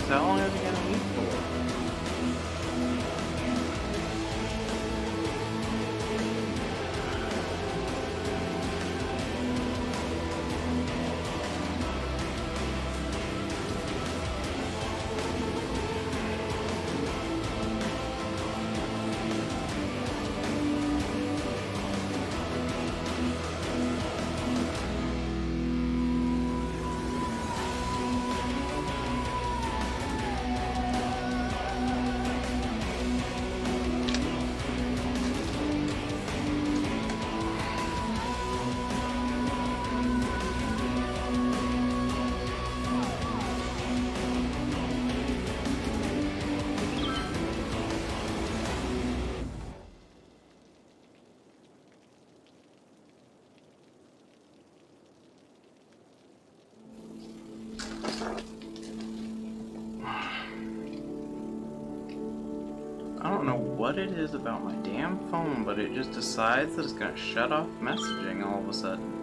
So how long is it gonna eat for? I don't know what it is about my damn phone, but it just decides that it's gonna shut off messaging all of a sudden.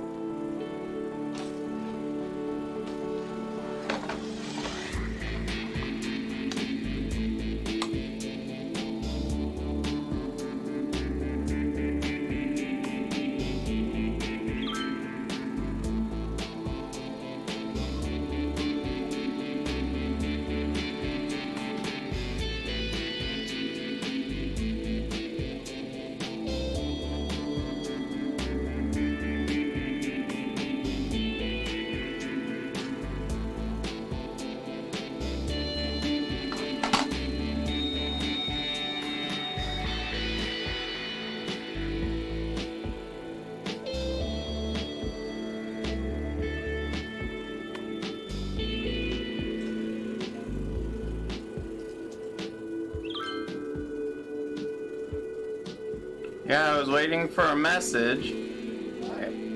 Yeah, I was waiting for a message.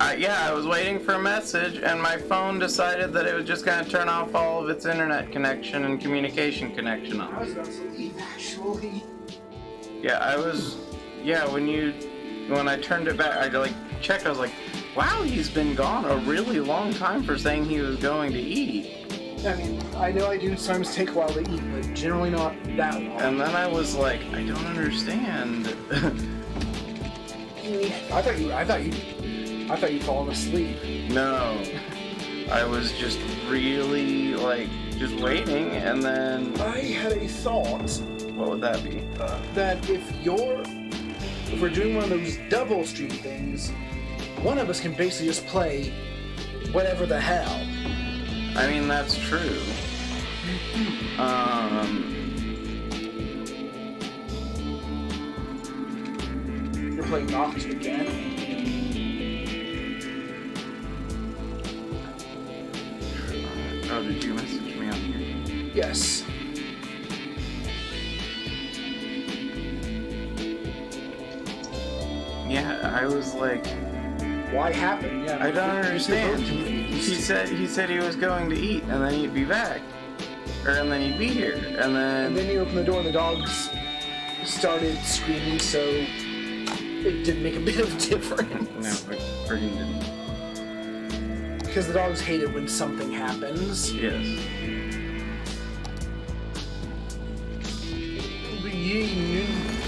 I was waiting for a message, and my phone decided that it was just going to turn off all of its internet connection and communication connection I on. was about to leave, actually. Yeah, when I turned it back, I checked, I was like, wow, he's been gone a really long time for saying he was going to eat. I mean, I know I do sometimes take a while to eat, but generally not that long. And then I was like, I don't understand. I thought you'd fallen asleep. No, I was just really, just waiting, and then... I had a thought What would that be? that if we're doing one of those double stream things, one of us can basically just play whatever the hell. I mean, that's true. You're playing Knox again. Oh, did you message me on here? Yes. Yeah, I was like, Why happen? Yeah. I don't understand. He He said he was going to eat, and then he'd be back. And then he'd be here, and And then you open the door and the dogs started screaming, so it did make a bit of difference. No, it freaking didn't. Because the dogs hate it when something happens. Yes.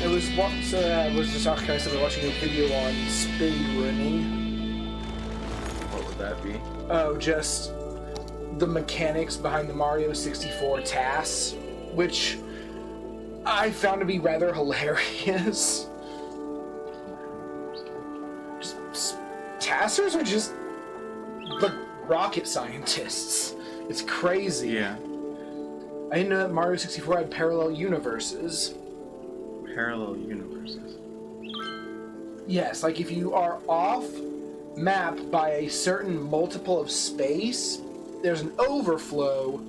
It was I was just kind of watching a video on speed running. What would that be? Oh, just the mechanics behind the Mario 64 TAS, which I found to be rather hilarious. TASers are just like rocket scientists. It's crazy. Yeah. I didn't know that Mario 64 had parallel universes. Parallel universes. Yes, like if you are off map by a certain multiple of space, there's an overflow.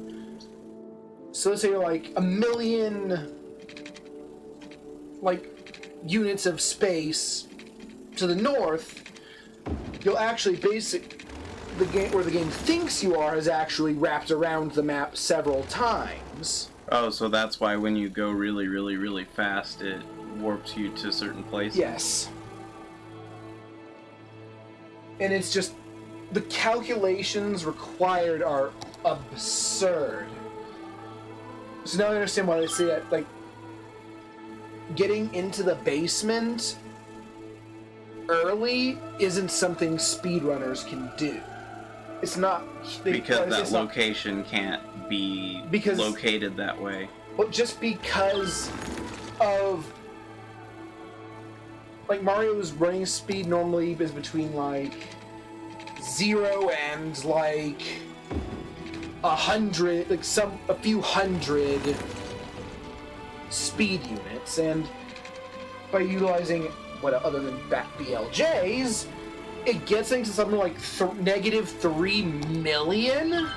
So let's say you're like a million units of space to the north, you'll actually the game thinks you are has actually wrapped around the map several times. Oh, so that's why when you go really, really, really fast, it warps you to certain places? Yes. And it's just, the calculations required are absurd. So now I understand why they say that, like, getting into the basement early isn't something speedrunners can do. It's not... Because that location can't be located that way. Well, just because of... Like, Mario's running speed normally is between, like, 0 and, like, 100, like, a few hundred speed units, and by utilizing what other than back BLJs, it gets things to something like negative 3 million.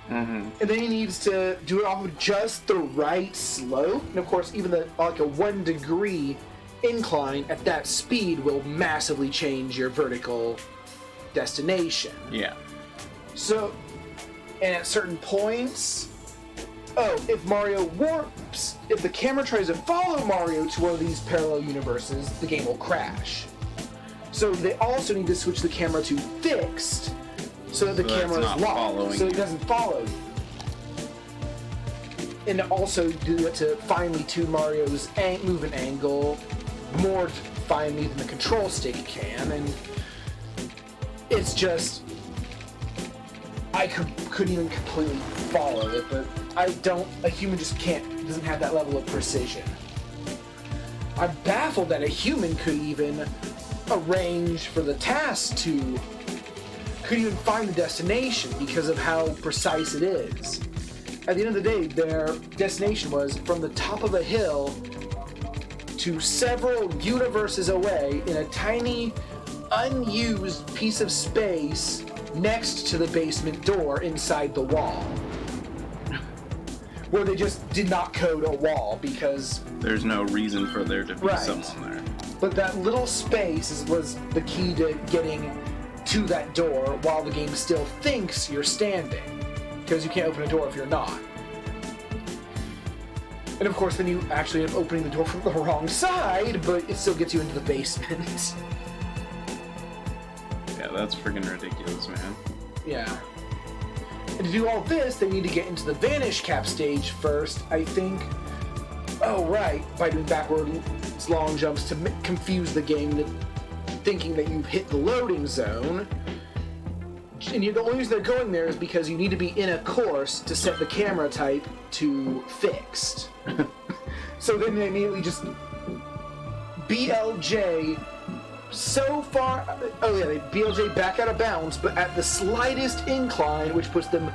And then he needs to do it off of just the right slope, and of course, even like a 1 degree incline at that speed will massively change your vertical destination. Yeah. So, and at certain points, if Mario warps, if the camera tries to follow Mario to one of these parallel universes, the game will crash. So they also need to switch the camera to fixed, so that the camera is locked, so it doesn't follow you. And also do it to finely tune Mario's movement angle more finely than the control stick can, and it's just... I couldn't even completely follow it, but a human just doesn't have that level of precision. I'm baffled that a human could even arrange for the task could even find the destination because of how precise it is. At the end of the day, their destination was from the top of a hill to several universes away in a tiny, unused piece of space next to the basement door inside the wall. Where they just did not code a wall because... There's no reason for there to be someone there. But that little space was the key to getting to that door while the game still thinks you're standing. Because you can't open a door if you're not. And of course then you actually end up opening the door from the wrong side, but it still gets you into the basement. Yeah, that's freaking ridiculous, man. Yeah. And to do all this, they need to get into the Vanish Cap stage first, I think. Oh, right, by doing backwards long jumps to confuse the game, thinking that you've hit the loading zone. And the only reason they're going there is because you need to be in a course to set the camera type to fixed. So then they immediately just BLJ so far. Oh yeah, they BLJ back out of bounds, but at the slightest incline, which puts them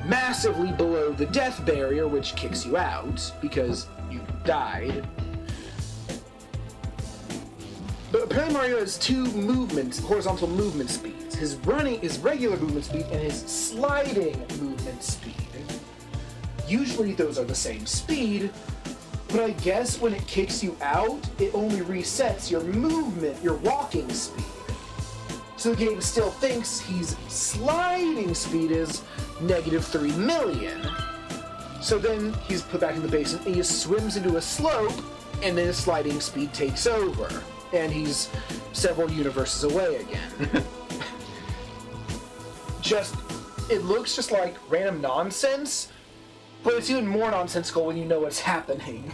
massively below the death barrier, which kicks you out because you died. But apparently Mario has two horizontal movement speeds. His regular movement speed and his sliding movement speed. Usually those are the same speed, but I guess when it kicks you out, it only resets your movement, your walking speed. So the game still thinks his sliding speed is negative 3 million. So then he's put back in the basement and he just swims into a slope, and then his sliding speed takes over. And he's several universes away again. It looks just like random nonsense, but it's even more nonsensical when you know what's happening.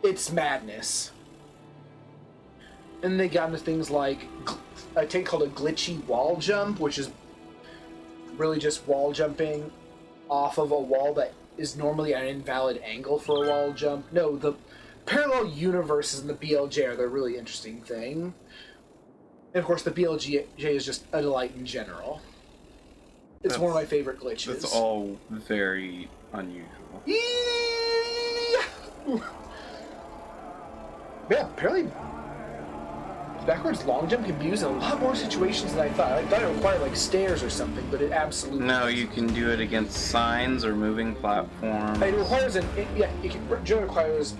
It's madness. And they got into things like a technique called a glitchy wall jump, which is really just wall jumping off of a wall that is normally at an invalid angle for a wall jump. No, the parallel universes in the BLJ are the really interesting thing. And of course, the BLJ is just a delight in general. It's one of my favorite glitches. It's all very unusual. Yeah, apparently backwards long jump can be used in a lot more situations than I thought. I thought it required like stairs or something, but it absolutely... No, you can do it against signs or moving platforms. It requires generally requires...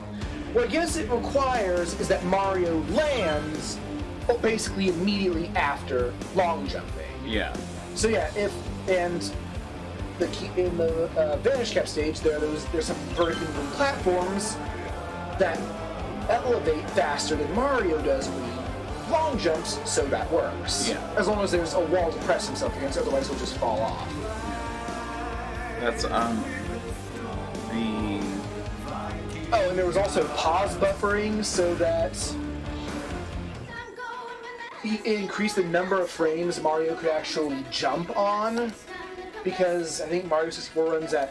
What I guess it requires is that Mario lands basically immediately after long jumping. Yeah. So yeah, in the Vanish Cap stage, there's some vertically moving platforms that elevate faster than Mario does when he long jumps, so that works. Yeah. As long as there's a wall to press himself against, otherwise he'll just fall off. That's the Oh, and there was also pause buffering so that it increased the number of frames Mario could actually jump on, because I think Mario 64 runs at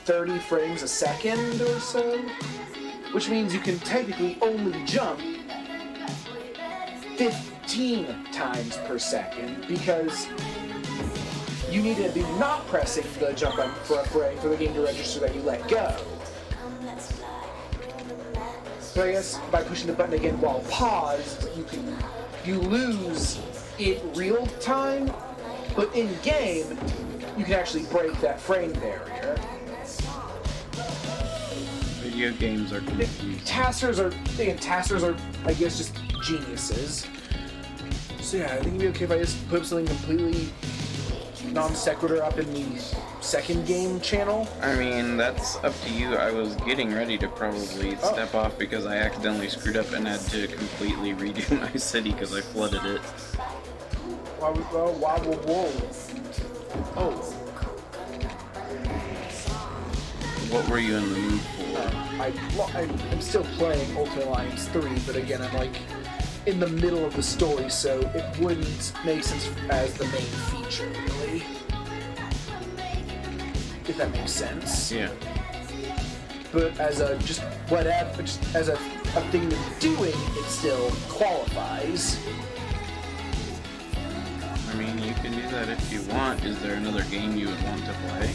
30 frames a second or so, which means you can technically only jump 15 times per second, because you need to be not pressing the jump button for the game to register that you let go. But I guess by pushing the button again while paused, you lose it real time, but in game you can actually break that frame barrier. video games are confused. Taskers are, I guess, just geniuses. So yeah, I think it'd be okay if I just put something completely non sequitur up in the second game channel. I mean, that's up to you. I was getting ready to probably step off because I accidentally screwed up and had to completely redo my city because I flooded it. Whoa. Oh. What were you in the mood for? I'm still playing Ultimate Alliance 3, but again, I'm like in the middle of the story, so it wouldn't make sense as the main feature, really. If that makes sense. Yeah. But as a as a thing to be doing, it still qualifies. I mean, you can do that if you want. Is there another game you would want to play?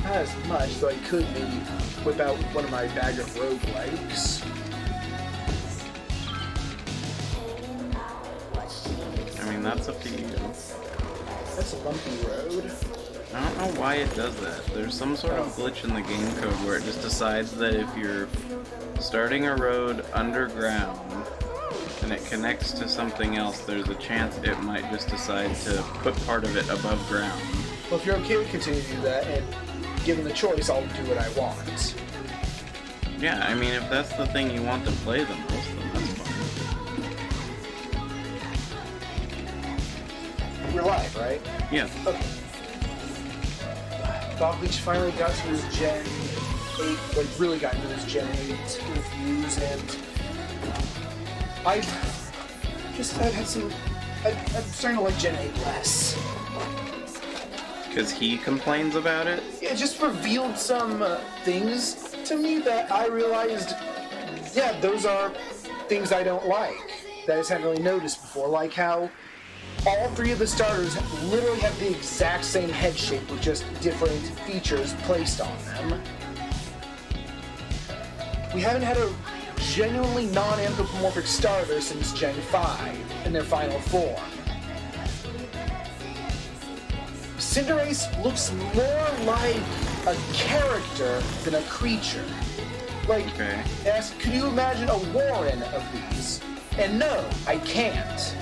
Not as much, so I could maybe whip out one of my bag of roguelikes. I mean, that's up to you. That's a bumpy road. I don't know why it does that. There's some sort of glitch in the game code where it just decides that if you're starting a road underground and it connects to something else, there's a chance it might just decide to put part of it above ground. Well, if you're okay with continuing to do that, and given the choice, I'll do what I want. Yeah, I mean, if that's the thing you want to play the most, then that's fine. We're live, right? Yeah. Okay. Bob Leach finally got to his Gen 8, like really got into his Gen 8 reviews, and I'm starting to like Gen 8 less. Because he complains about it? It just revealed some things to me that I realized, yeah, those are things I don't like, that I just hadn't really noticed before, like how all three of the starters literally have the exact same head shape with just different features placed on them. We haven't had a genuinely non-anthropomorphic starter since Gen 5 in their final form. Cinderace looks more like a character than a creature. Like, could you imagine a Warren of these? And no, I can't.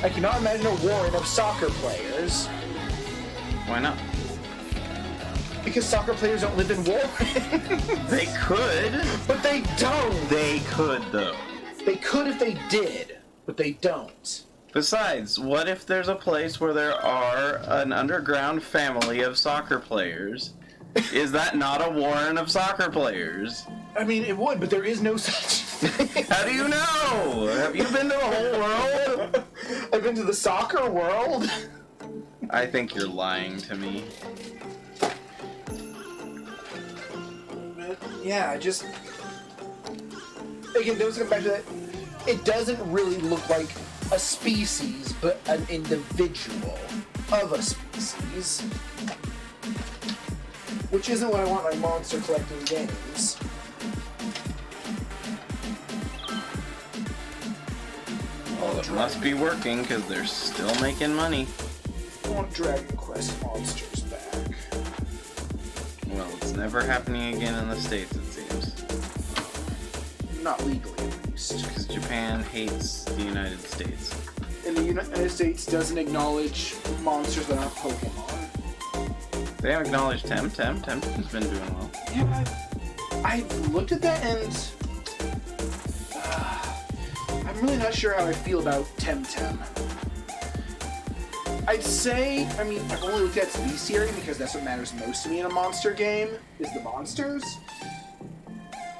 I cannot imagine a Warren of soccer players. Why not? Because soccer players don't live in Warren. They could. But they don't. They could, though. They could if they did, but they don't. Besides, what if there's a place where there are an underground family of soccer players? Is that not a Warren of soccer players? I mean, it would, but there is no such thing. How do you know? Have you been to the whole world? I've been to the soccer world. I think you're lying to me. Yeah, again, those come back to that. It doesn't really look like a species, but an individual of a species. Which isn't what I want my monster collecting games. Well, it must be working because they're still making money. I want Dragon Quest monsters back. Well, it's never happening again in the States, it seems. Not legally, at least. Because Japan hates the United States. And the United States doesn't acknowledge monsters that aren't Pokemon. They have acknowledged Temtem. Temtem's been doing well. Yeah, I looked at that and I'm really not sure how I feel about Temtem. I'd say, I mean, I've only looked at its bestiary because that's what matters most to me in a monster game, is the monsters.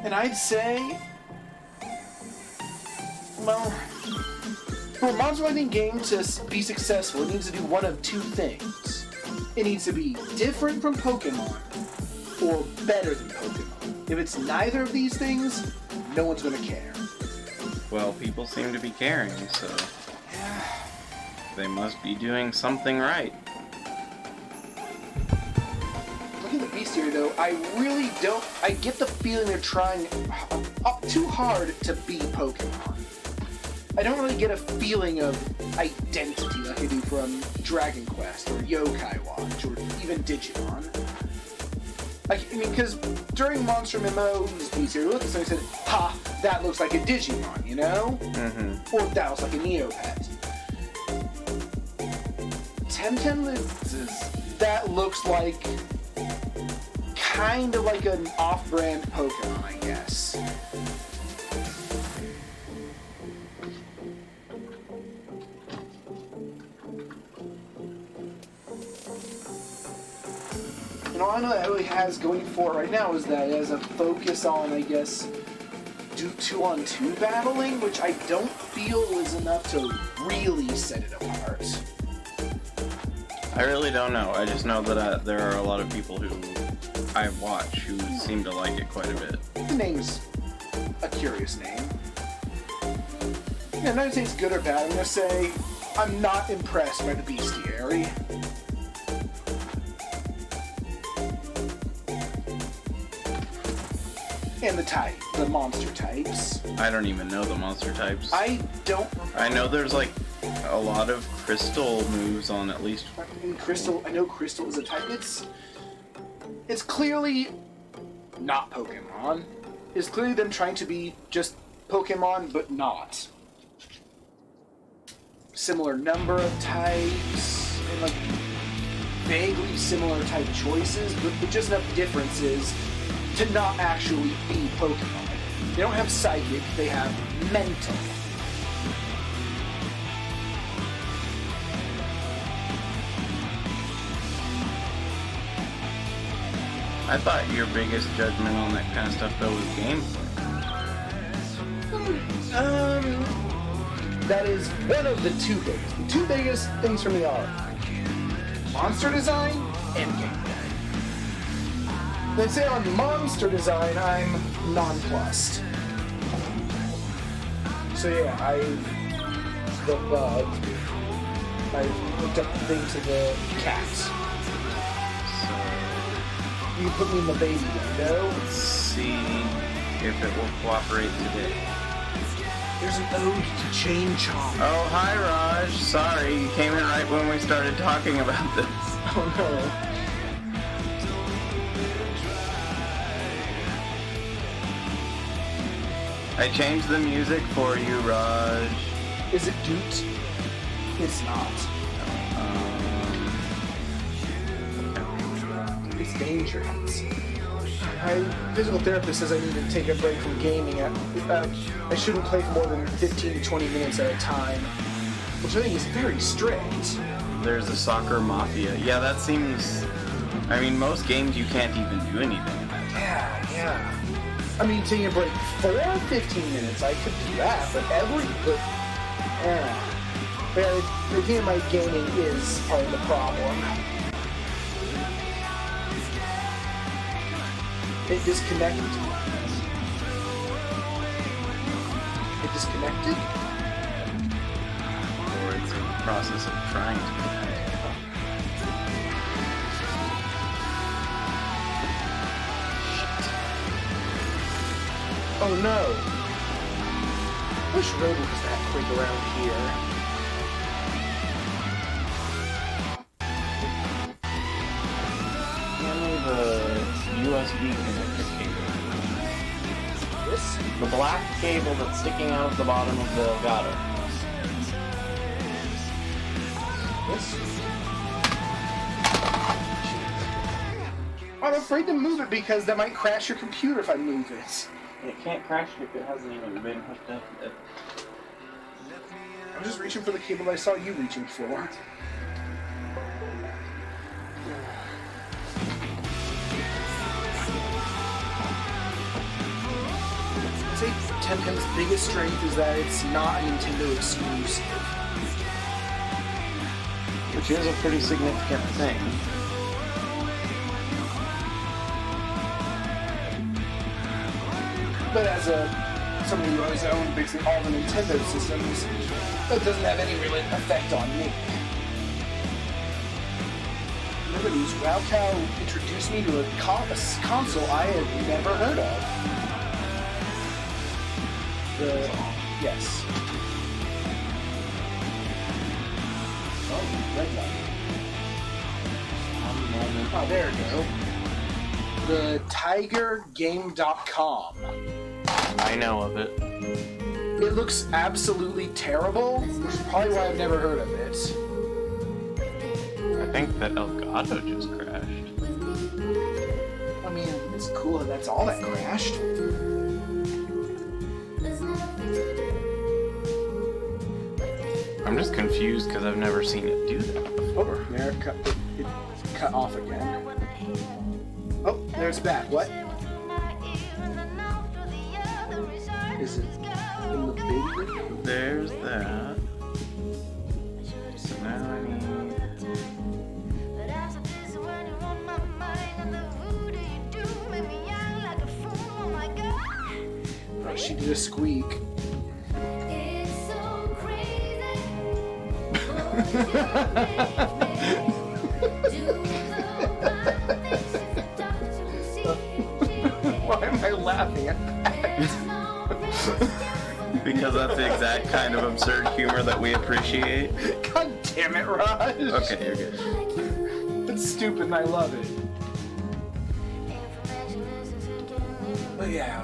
And I'd say, well, for a monster hunting game to be successful, it needs to do one of two things. It needs to be different from Pokemon, or better than Pokemon. If it's neither of these things, no one's gonna care. Well, people seem to be caring, so they must be doing something right. Looking at the bestiary, though, I really don't. I get the feeling they're trying too hard to be Pokemon. I don't really get a feeling of identity like I do from Dragon Quest or Yokai Watch or even Digimon. Like, I mean, because during Monster MMO's bestiary, look at something and said, "Ha, that looks like a Digimon," you know? Mm-hmm. Or that looks like a Neopet. Temtem, that looks like kind of like an off-brand Pokemon, I guess. And all I know that it really has going for it right now is that it has a focus on, I guess, do 2-on-2 battling, which I don't feel is enough to really set it apart. I really don't know. I just know that there are a lot of people who I watch who seem to like it quite a bit. The name's a curious name. Yeah, I'm not gonna say it's good or bad. I'm gonna say I'm not impressed by the bestiary. And the monster types. I don't even know the monster types. I don't. I know there's like a lot of crystal moves on at least. Crystal. I know Crystal is a type. It's clearly not Pokemon. It's clearly them trying to be just Pokemon, but not. Similar number of types, and like vaguely similar type choices, but just enough differences to not actually be Pokemon. They don't have Psychic, they have Mental. I thought your biggest judgment on that kind of stuff though was gameplay. That is one of the two biggest. The two biggest things for me are monster design and gameplay. Let's say on monster design, I'm nonplussed. So yeah, the bug. I hooked up the thing to the cat. You put me in the baby window. Let's see if it will cooperate today. There's an ode to Chain Chomp. Oh, hi Raj. Sorry, you came in right when we started talking about this. Oh no. I changed the music for you, Raj. Is it Doot? It's not. It's dangerous. My physical therapist says I need to take a break from gaming. I shouldn't play for more than 15 to 20 minutes at a time, which I think is very strict. There's a soccer mafia. Yeah, that seems... I mean, most games you can't even do anything in that time. Yeah. I mean, taking a break for 15 minutes, I could do that, but the thing my gaming is part of the problem. It disconnected. It disconnected? Or it's in the process of trying to connect. Oh no! I wish road was that quick around here. Hand me the USB connector cable. This? The black cable that's sticking out of the bottom of the Elgato. This? I'm afraid to move it because that might crash your computer if I move it. It can't crash if it hasn't even been hooked up yet. I'm just reaching for the cable I saw you reaching for. Temtem's biggest strength is that it's not a Nintendo exclusive. Which is a pretty significant thing. But as somebody who has owned basically all the Nintendo systems, that doesn't have any real effect on me. Liberties, Raocow introduced me to a console I had never heard of. Yes. Oh, red light. Oh, there we go. The TigerGame.com. I know of it. It looks absolutely terrible, which is probably why I've never heard of it. I think that Elgato just crashed. I mean, it's cool that that's all that crashed. I'm just confused because I've never seen it do that before. Oh, there it cut off again. Oh, there's back. What? Is it in the big? There's that. So now I need... Oh, she did a squeak. Why am I laughing at that? Because that's the exact kind of absurd humor that we appreciate. God damn it, Raj! Okay, you're good. It's stupid and I love it. But yeah,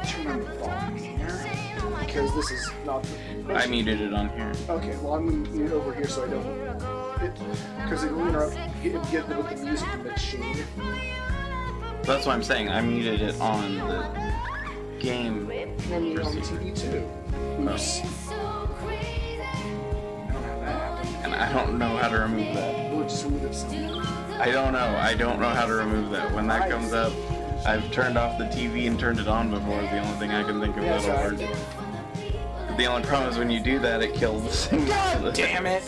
turn on the volume here. Because this is not the... I muted it on here. Okay, well I'm going to mute it over here so I don't... Because it will interrupt get with the music machine. That's what I'm saying. I muted it on the game. And mute it on the TV too. Oops. And I don't know how to remove that. We'll just remove it. I don't know. I don't know how to remove that. When that comes up, I've turned off the TV and turned it on before. Is the only thing I can think of that'll work. The only problem is when you do that, it kills the signal. God damn it!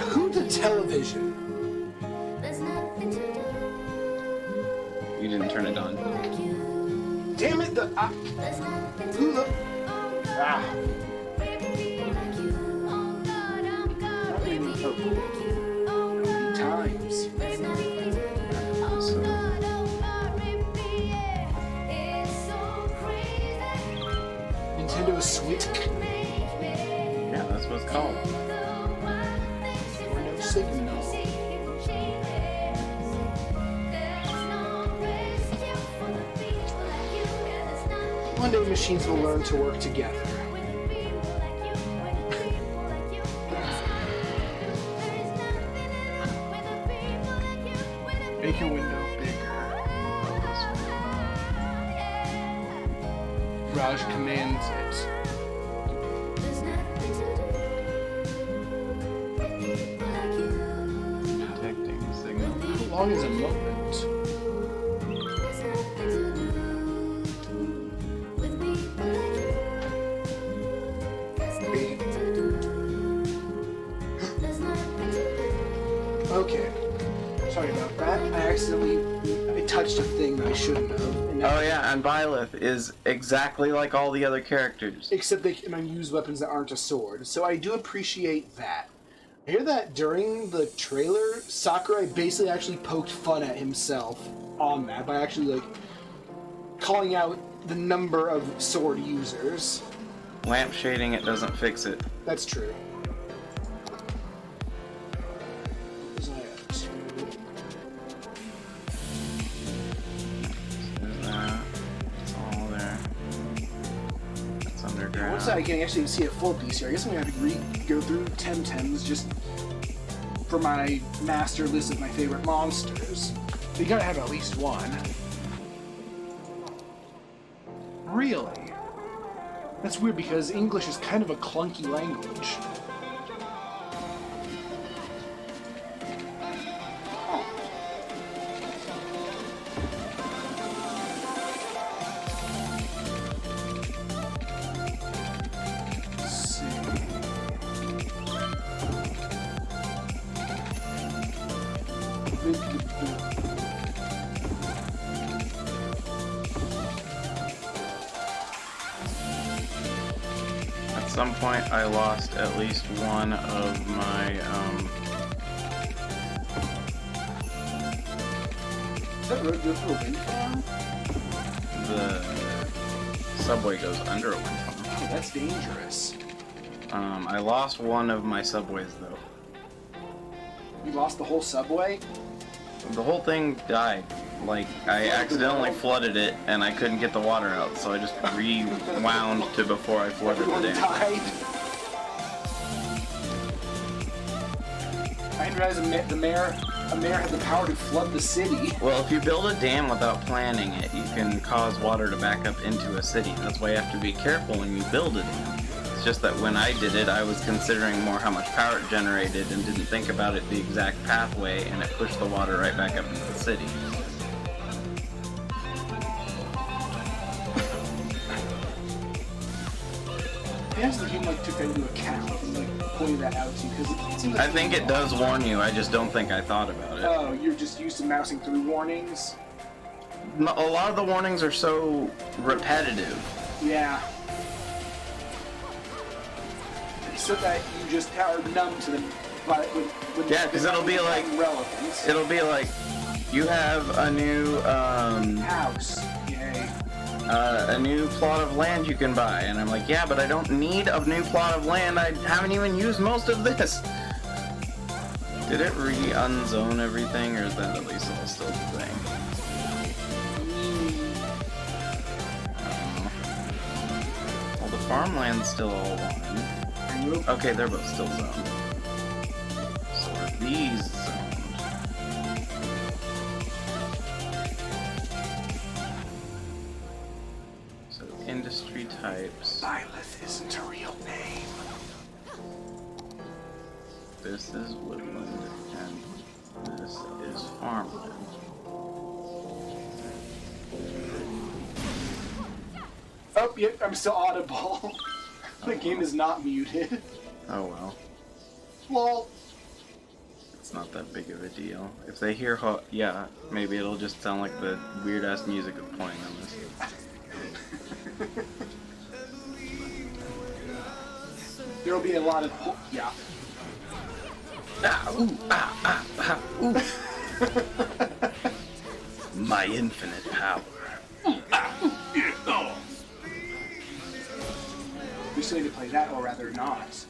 Who the television? You didn't turn it on. Damn it! Who the? Ah. How many times? So, Nintendo Switch. yeah, that's what it's called. Or no signal. One day machines will learn to work together. Make your window bigger. Raj commands it. Detecting signal. How long is a moment? Okay. Sorry about that. I touched a thing that I shouldn't have. And Oh yeah, and Byleth is exactly like all the other characters. Except they can use weapons that aren't a sword. So I do appreciate that. I hear that during the trailer, Sakurai basically actually poked fun at himself on that by actually like calling out the number of sword users. Lamp shading it doesn't fix it. That's true. There's that. It's all there. It's underground. Once I can actually see a full piece here, I guess I'm gonna have to go through Temtems just for my master list of my favorite monsters. You gotta have at least one. Really? That's weird because English is kind of a clunky language. some point I lost at least one of my, Does that road go through a wind farm? the subway goes under a wind farm. Oh, that's dangerous. I lost one of my subways though. You lost the whole subway? The whole thing died. Like, I accidentally flooded it and I couldn't get the water out, so I just rewound to before I flooded the Everyone dam. died. I didn't realize a mayor had the power to flood the city. Well, if you build a dam without planning it, you can cause water to back up into a city. That's why you have to be careful when you build a dam. It's just that when I did it, I was considering more how much power it generated and didn't think about it the exact pathway, and it pushed the water right back up into the city. It has the game like took that into account and like pointed that out to you because it seems like I think it does warn you, I just don't think I thought about it. Oh, you're just used to mousing through warnings. A lot of the warnings are so repetitive. Yeah. So that you just are numb to them. With Yeah, because it'll be like relevance. it'll be like you have a new House. Yay. a new plot of land you can buy, and I'm like, yeah, but I don't need a new plot of land. I haven't even used most of this. Did it re-unzone everything, or is that at least all still the thing? Well, the farmland's still all one. Okay, they're both still zoned. So are these zoned? So industry types. Byleth isn't a real name. This is woodland, and this is farmland. Oh, yep, I'm still audible. The game is not muted. Oh well. Well, It's not that big of a deal. If they hear yeah, maybe it'll just sound like the weird ass music of playing on this. there'll be a lot of yeah. Ah, ooh, ooh. My infinite power. We still need to play that, or rather not.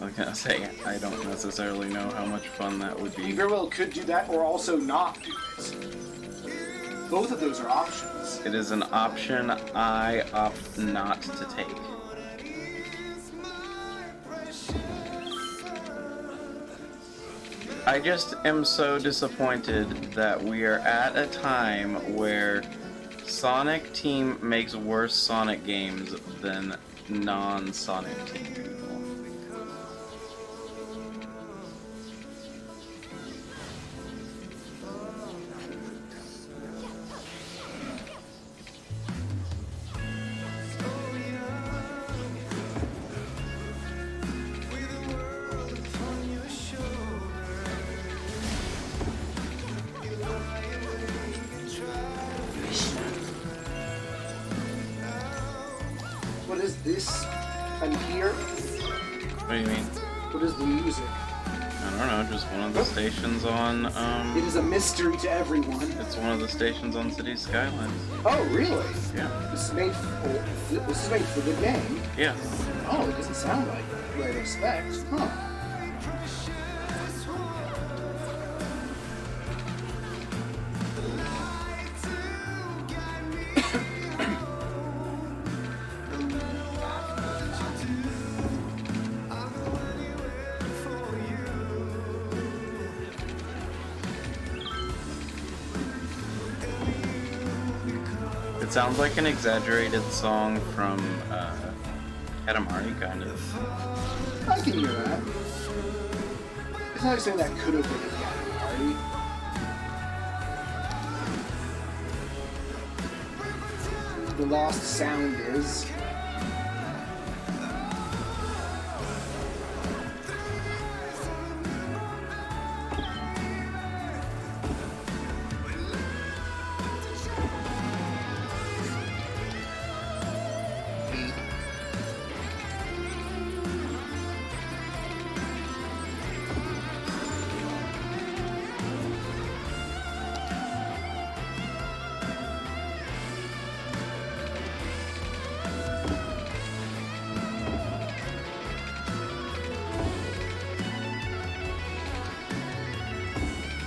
I was gonna say, I don't necessarily know how much fun that would You be. very well could do that, or also not do it. Both of those are options. It is an option I opt not to take. I just am so disappointed that we are at a time where Sonic Team makes worse Sonic games than non-Sonic Team people. What is this? And here? What do you mean? What is the music? I don't know, just one of the stations on, It is a mystery to everyone. it's one of the stations on Cities Skylines. Oh, really? Yeah. This is made for the game. Yeah. Oh, it doesn't sound like what I expect. Huh. It sounds like an exaggerated song from, Katamari, kind of. I can hear that. It's not saying that could have been a Katamari. The lost sound is.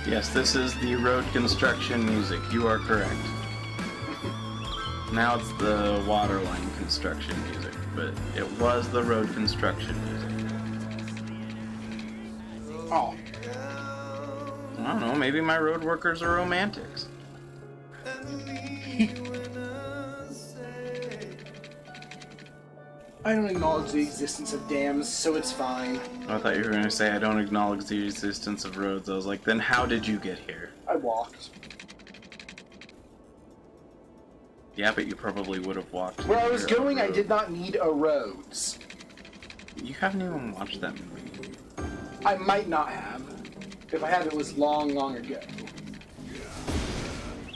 Yes, this is the road construction music. You are correct. Now it's the waterline construction music, but it was the road construction music. Oh. I don't know, maybe my road workers are romantics. I don't acknowledge the existence of dams, so it's fine. I thought you were going to say I don't acknowledge the existence of roads. I was like, then how did you get here? I walked. Yeah, but you probably would have walked. Where I was near a going, I road. did not need a roads. You haven't even watched that movie. I might not have. If I have, it was long, long ago.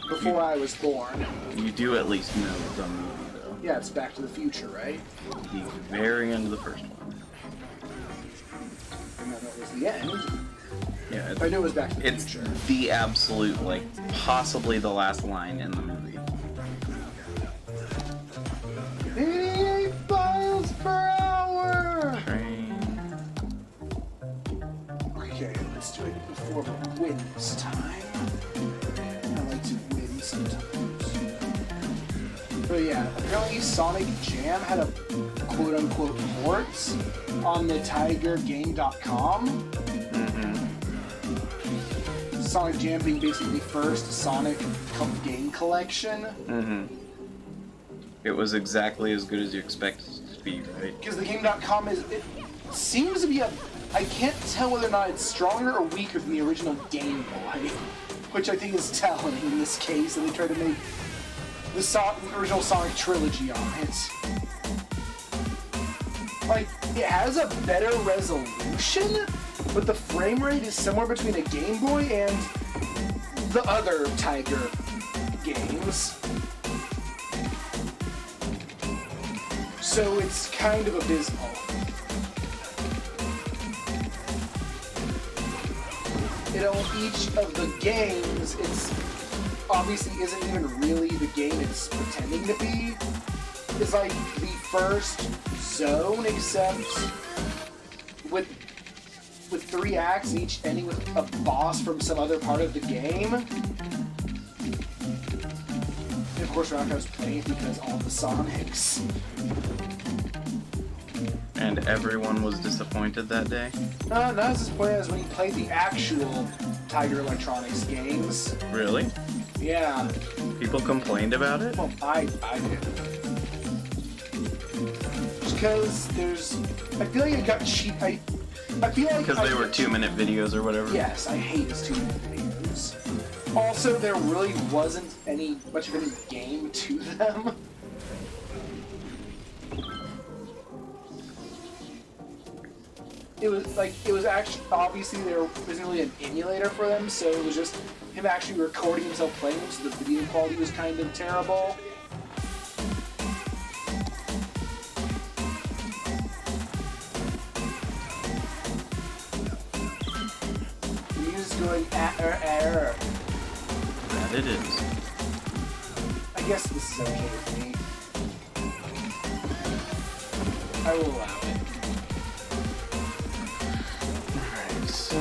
Before I was born. You do at least know the movie, though. Yeah, it's Back to the Future, right? The very end of the first one. And then it was the end. Yeah, I knew it was Back to the it's Future. the absolute, like, possibly the last line in the movie. 88 miles per hour! Train. Okay, let's do it before the wins time. I like to win sometimes. But yeah, apparently Sonic Jam had a quote-unquote port on the TigerGame.com. Sonic Jam being basically the first Sonic game collection. It was exactly as good as you expected it to be, right? Because the game.com it seems to be I can't tell whether or not it's stronger or weaker than the original Game Boy, which I think is telling in this case, and they tried to make the original Sonic trilogy on it. Like, it has a better resolution, but the frame rate is somewhere between a Game Boy and the other Tiger games. So it's kind of abysmal. You know, each of the games, it's obviously isn't even really the game it's pretending to be. It's like the first zone, except with 3 acts, each ending with a boss from some other part of the game. And of course, we're not going to play it because all the Sonics. And everyone was disappointed that day? Not as disappointed as when you played the actual Tiger Electronics games. Really? Yeah. People complained about it? Well, I did. Because I feel like it got cheap. I feel like Because they were 2-minute videos or whatever? Yes, I hate his 2-minute videos. Also, there really wasn't much of any game to them. It was actually, obviously there wasn't really an emulator for them, so it was just him actually recording himself playing them, so the video quality was kind of terrible. The music's going error. That it is. I guess this is okay with me. I will allow it. Alright, so...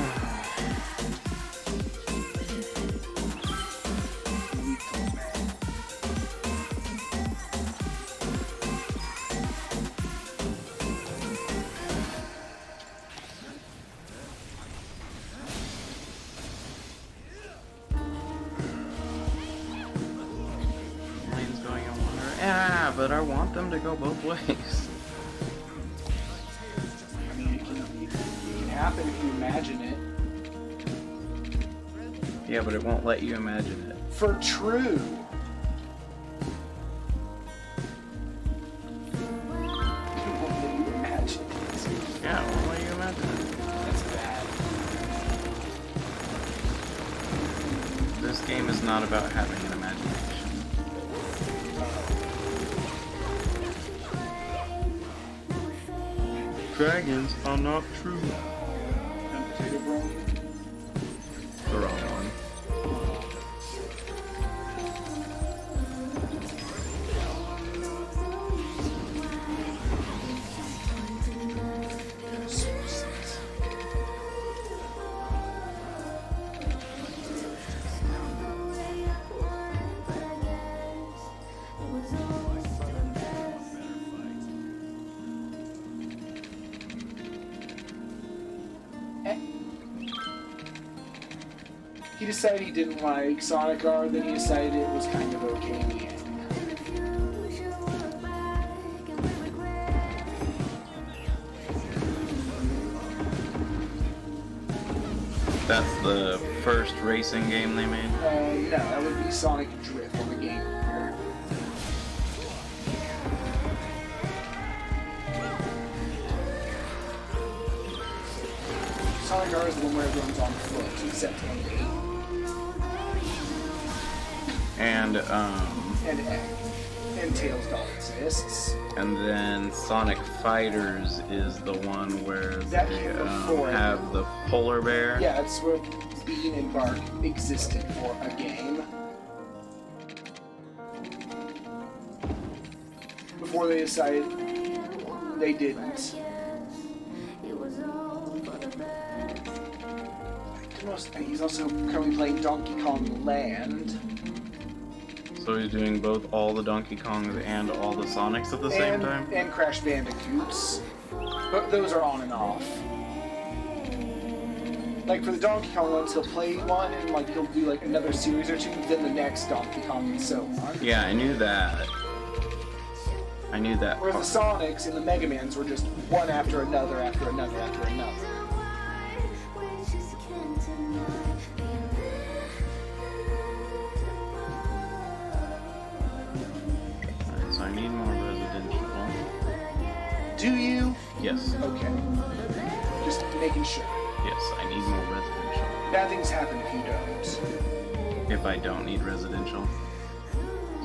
Lane's going in one way. Yeah, but I want them to go both ways. I mean, it can happen if you imagine it. Yeah, but it won't let you imagine it. For true. It won't let you imagine it. Yeah, it won't let you imagine it. That's bad. This game is not about having an imagination. Dragons are not true. And potato brony. The wrong one. He decided he didn't like Sonic R, then he decided it was kind of okay in the end. That's the first racing game they made? No, that would be Sonic Drift on the Game Gear. Sonic R is the one where it runs on foot, except on the 8. And Egg. And Tails doll exists. and then Sonic Fighters is the one where That they came before. have the polar bear. Yeah, that's where Bean and Bark existed for a game. Before they decided they didn't. He's also currently playing Donkey Kong Land. So he's doing both all the Donkey Kongs and all the Sonics at the same time? And Crash Bandicoots. But those are on and off. Like for the Donkey Kong ones, he'll play one and like he'll do like another series or two, then the next Donkey Kong and so on. Yeah, I knew that. Whereas the Sonics and the Mega Mans were just one after another after another after another. Alright, so I need more residential. Do you? Yes. Okay. Just making sure. Yes, I need more residential. Bad things happen if you don't. If I don't need residential.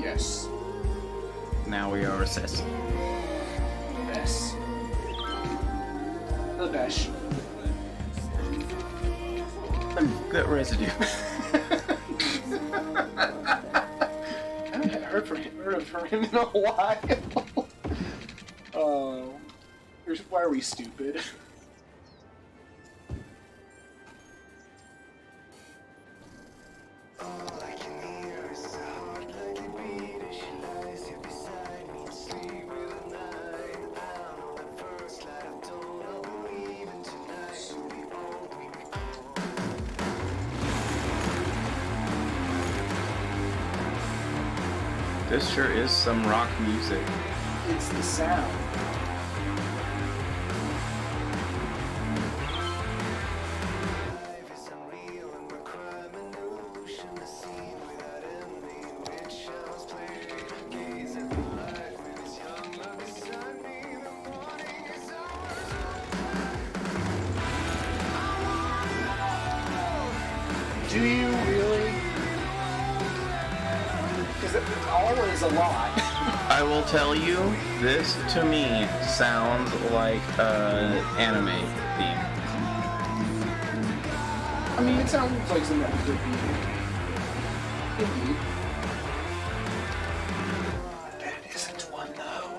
Yes. Now we are assessing. Yes. The best. Got residue. I haven't heard from him in a while. Oh. Why are we stupid? This sure is some rock music. It's the sound. Do you really? Because it's always a lot. I will tell you, this to me sounds like an anime theme. I mean, it sounds like something that could be. Indeed. I bet it isn't one, though.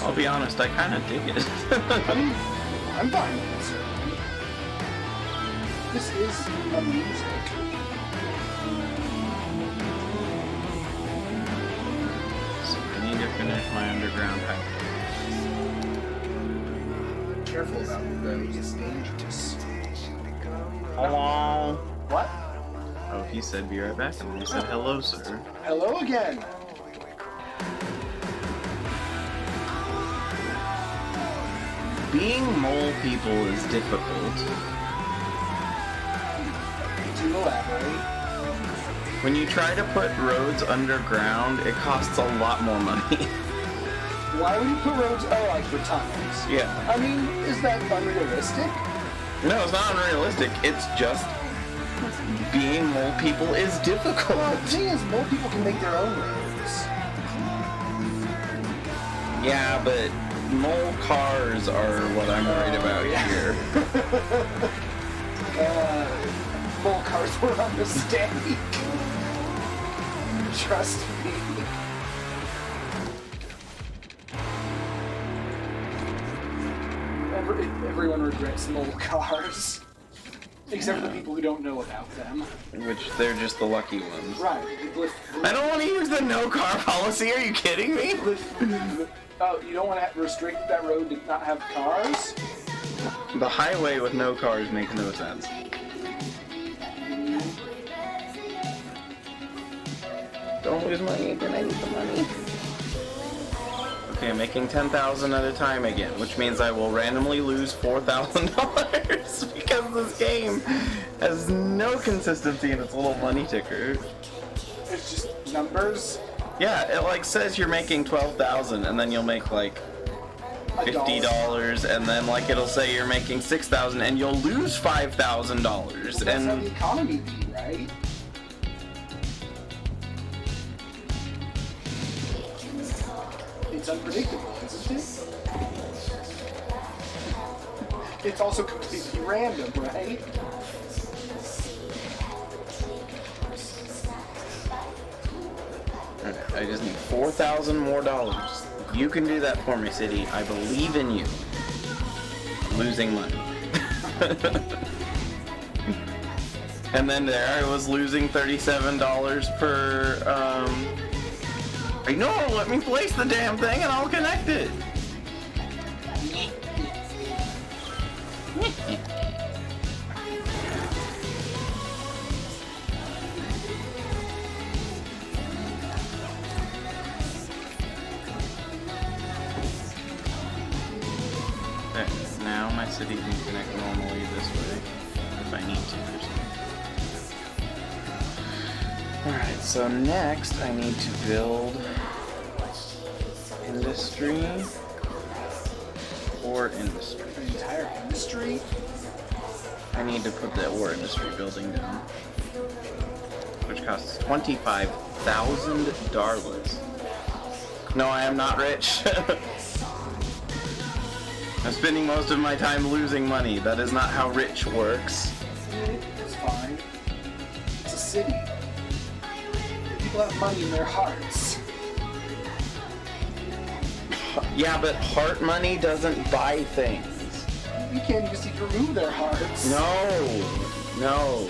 I'll be honest, I kind of dig it. I'm fine with it, certainly. This is a music. So I need to finish my underground pipe. Careful about those, it's dangerous. Hello? What? Oh, he said be right back, and then he said hello, sir. Hello again. being mole people is difficult. To elaborate. When you try to put roads underground, it costs a lot more money. Why would you put roads? Oh, like for tunnels. Yeah. I mean, is that unrealistic? No, it's not unrealistic. It's just being mole people is difficult. Well, the thing is, mole people can make their own roads. Yeah, but mole cars are what I'm worried about here. Mole cars were a mistake. Trust me. Everyone regrets mole cars. Except for the people who don't know about them. Which, they're just the lucky ones. Right. I don't want to use the no car policy, are you kidding me? Oh, you don't want to restrict that road to not have cars? The highway with no cars makes no sense. Don't lose money again, I need the money. Okay, I'm making 10,000 at a time again, which means I will randomly lose $4,000 because this game has no consistency in its little money ticker. It's just numbers? Yeah, it like says you're making 12,000 and then you'll make like $50 and then like it'll say you're making 6,000 and you'll lose $5,000 Well, that's how the economy be, right? It's unpredictable, isn't it? It's also completely random, right? I just need 4,000 more dollars. You can do that for me, City. I believe in you. Losing money. And then there I was losing $37 per, I know, let me place the damn thing and I'll connect it. There, now my city can connect normally this way, if I need to or something. Alright, so next I need to build industry or industry. The entire industry? I need to put the ore industry building down, which costs 25,000 darlas. No, I am not rich. I'm spending most of my time losing money. That is not how rich works. It's fine. It's a city. People have money in their hearts. Yeah, but heart money doesn't buy things. You can't just remove their hearts. No.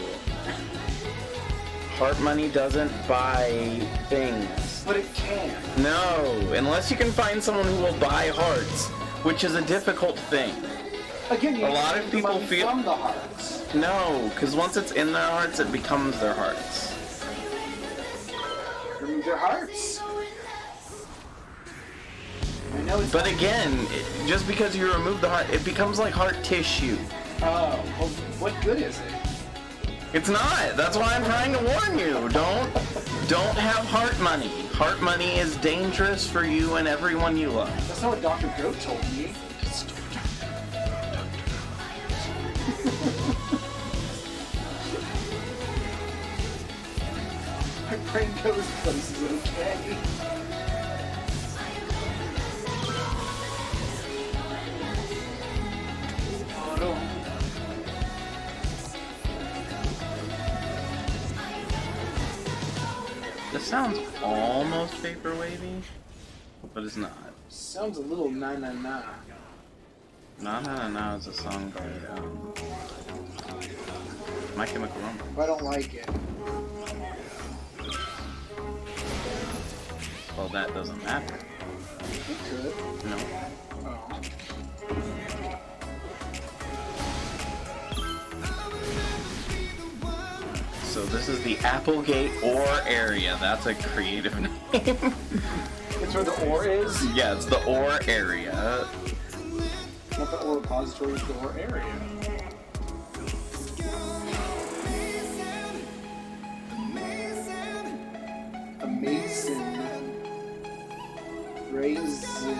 Heart money doesn't buy things. But it can. No, unless you can find someone who will buy hearts, which is a difficult thing. Again, you A lot of take the people money feel- from the hearts. No, because once it's in their hearts, it becomes their hearts. Remove their hearts. I know it's But again, just because you remove the heart, it becomes like heart tissue. Oh, well, what good is it? It's not. That's why I'm trying to warn you. Don't have heart money. Heart money is dangerous for you and everyone you love. That's not what Dr. Goat told me. My brain goes places, okay? Oh, This sounds almost vaporwavy, but it's not. sounds a little na-na-na. Na Na Na Na is a song by My Chemical Romance. I don't like it. Well, that doesn't matter. It could. No. Oh. So this is the Applegate Ore Area. That's a creative name. It's where the ore is? Yeah, it's the ore area. Not the ore repository door area. Amazing. Raisin.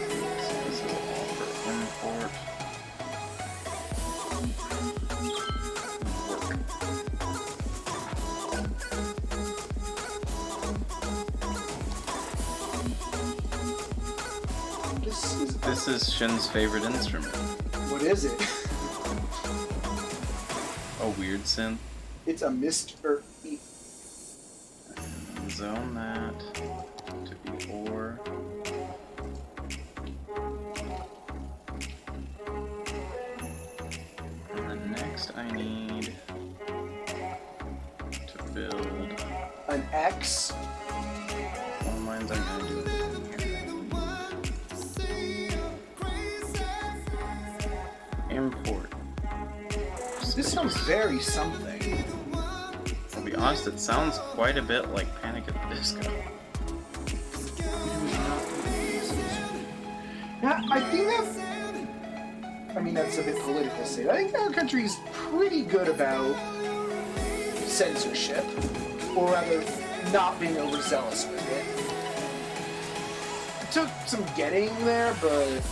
This is all for import. This is Shin's favorite instrument. What is it? A weird synth. It's a Mr. Zone that to be ore. And then next I need to build An X. all mines I'm gonna do. Import. This sounds very something. I'll be honest, it sounds quite a bit like Panic at the Disco. Yeah, I think that's... I mean, that's a bit political to say. I think our country's pretty good about censorship. Or rather, not being overzealous with it. It took some getting there, but...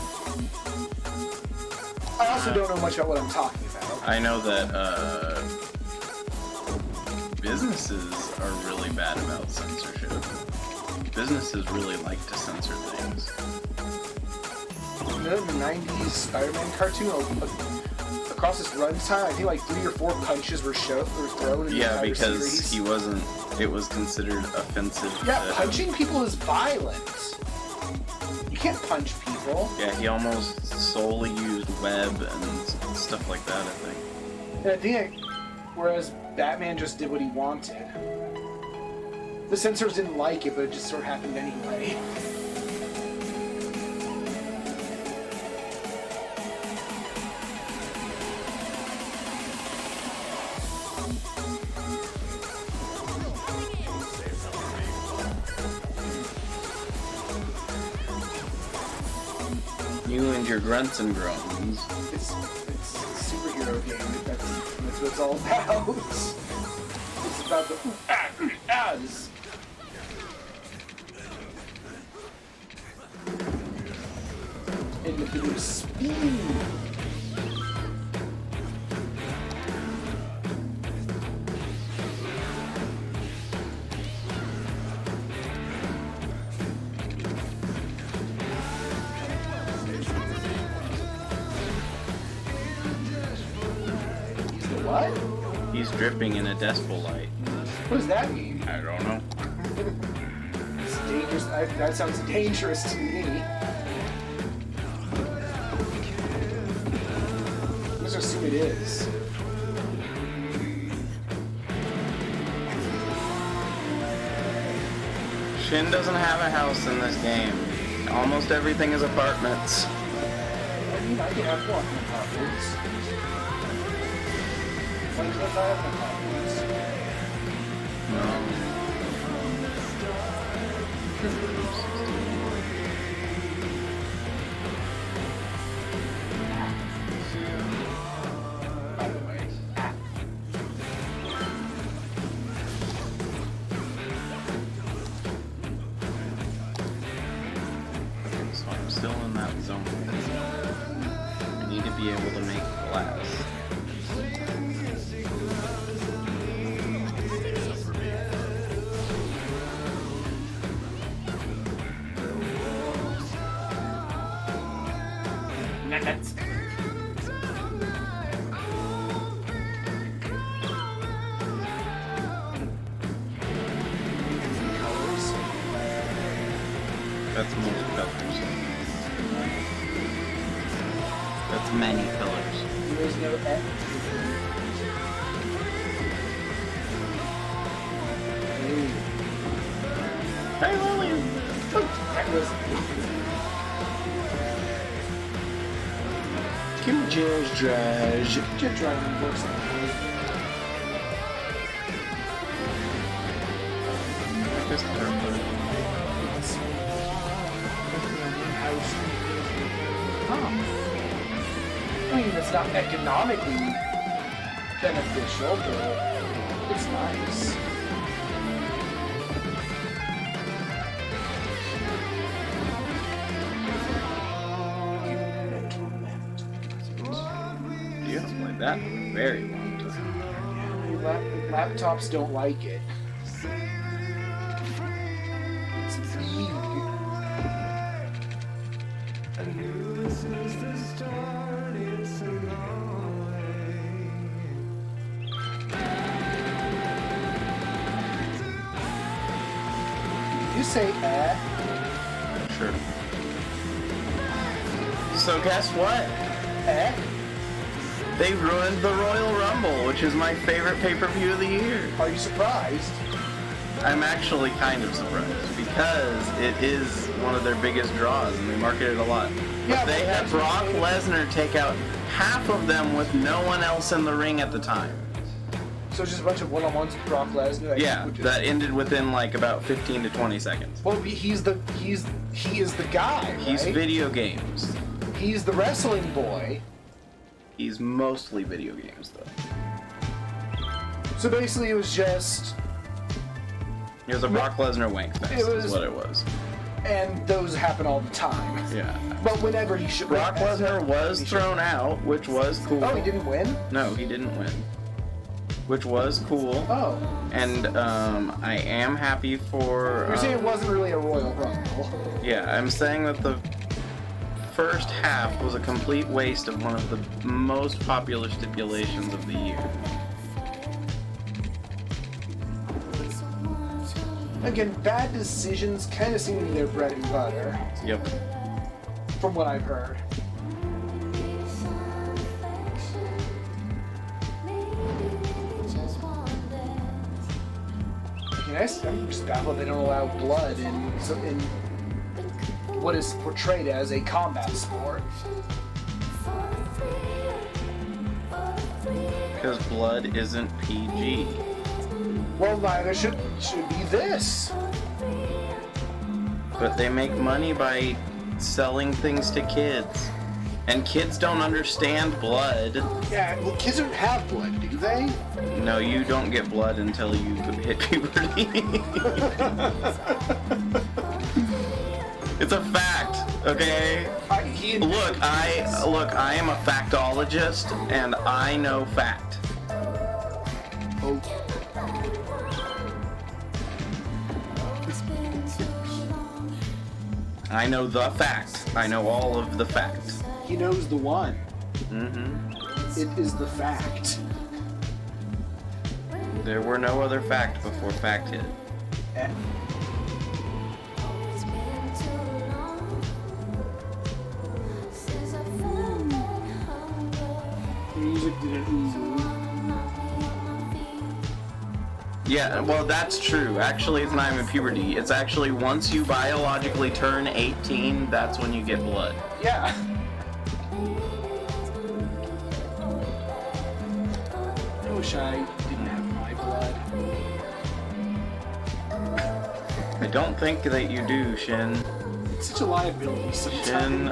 I also don't know much about what I'm talking about. I know that businesses are really bad about censorship. Businesses really like to censor things. You know, the 90s Spider-Man cartoon, across this runtime, I think like 3 or 4 punches were thrown in the entire because series. he wasn't. It was considered offensive. Yeah, to punching people is violent. You can't punch people. Yeah, he almost solely used web and stuff like that, I think. And I think, whereas Batman just did what he wanted. The censors didn't like it, but it just sort of happened anyway. You and your grunts and groans. It's a superhero game. That's what it's all about. It's about the ahs. And the bit of speed. What? He's dripping in a decibel light. What does that mean? I don't know. It's dangerous. That sounds dangerous to me. Let's just see what it is. Shin doesn't have a house in this game. Almost everything is apartments. I mean, I can have one apartments. Why can't I have apartments? No. By the way. So I'm still in that zone. I need to be able to make glass. Nuggets. Colors. That's most colors. That's many colors. There's no F. Hey, Lillian! That was. Kim Jazz Drage. Jet Dragon works on Just purple. it. that's not economically beneficial, but it's nice. You haven't played that in a very long time. Laptops don't like it. It's big. You say Sure. So guess what? eh? They ruined the Royal Rumble, which is my favorite pay-per-view of the year. Are you surprised? I'm actually kind of surprised because it is one of their biggest draws and they market it a lot. Yeah, But they but had that's Brock what they- Lesnar take out half of them with no one else in the ring at the time. So it's just a bunch of one-on-ones with Brock Lesnar. Yeah, which is- that ended within like about 15 to 20 seconds. Well, he is the guy. He's right? video games. He's the wrestling boy. He's mostly video games though. So basically, it was just, He was a Brock Lesnar wank fest, It was- is what it was. and those happen all the time. Yeah. But whenever he should. Brock Lesnar was thrown out, which was cool. Oh, he didn't win. No, he didn't win. Which was cool. Oh, And I am happy for. you're saying it wasn't really a Royal Rumble. Yeah, I'm saying that the first half was a complete waste of one of the most popular stipulations of the year. Again, bad decisions kind of seem to be their bread and butter, Yep. from what I've heard. I'm just baffled they don't allow blood in what is portrayed as a combat sport. Because blood isn't PG. Well, neither should be this. But they make money by selling things to kids. And kids don't understand blood. Yeah, well, kids don't have blood, do they? No, you don't get blood until you hit puberty. It's a fact, okay? Look, I am a factologist, and I know fact. Oh. I know the fact. I know all of the facts. He knows the one. Mm-hmm. It is the fact. There were no other fact before fact hit. Eh. The music didn't ooh. Yeah, well, that's true. Actually, it's not even puberty. It's actually once you biologically turn 18, that's when you get blood. Yeah. I wish I didn't have my blood. I don't think that you do, Shin. It's such a liability sometimes. Shin,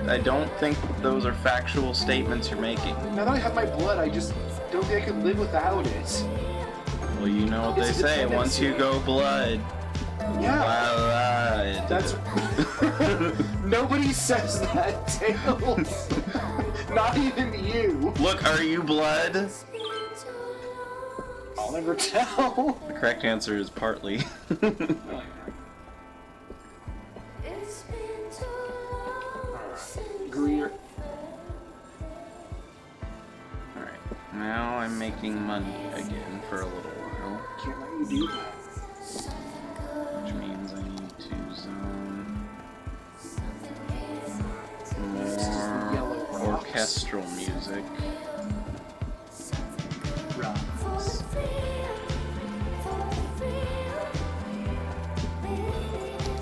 I don't think those are factual statements you're making. Now that I have my blood, I just don't think I could live without it. Well, you know what they It's a say, once you go blood, Yeah. blood. That's nobody says that, Tails. Not even you. Look, are you blood? I'll never tell. The correct answer is partly. Greer. Alright, now I'm making money again for a little while, Can't let you do that. which means I need to zone Yellow more rocks. orchestral music. Rocks.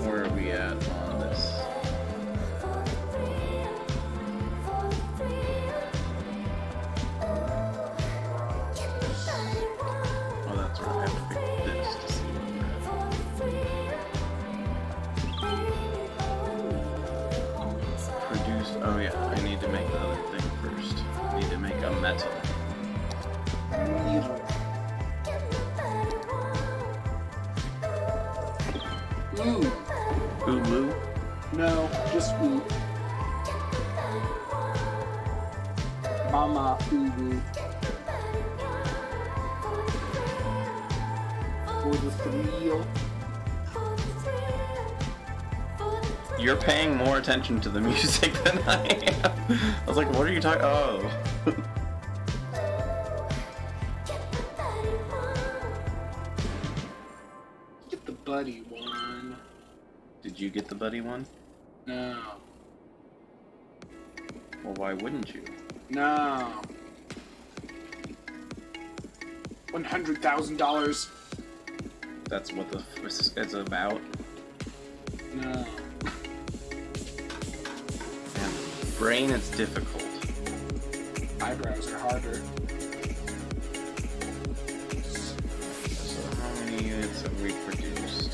Where are we at on this? Oh, that's right. I have to pick this to see what we're at. Produce. Oh, yeah. I need to make the other thing first. ooh. Ooh woo. No, just ooh. Mama ooh woo. For the thrill. You're paying more attention to the music than I am. I was like, what are you talking? Oh. Get the buddy one. Did you get the buddy one? No. Well, why wouldn't you? No. $100,000. That's what the it's about. No. Man, brain is difficult. Eyebrows are harder. So how many units have we produced?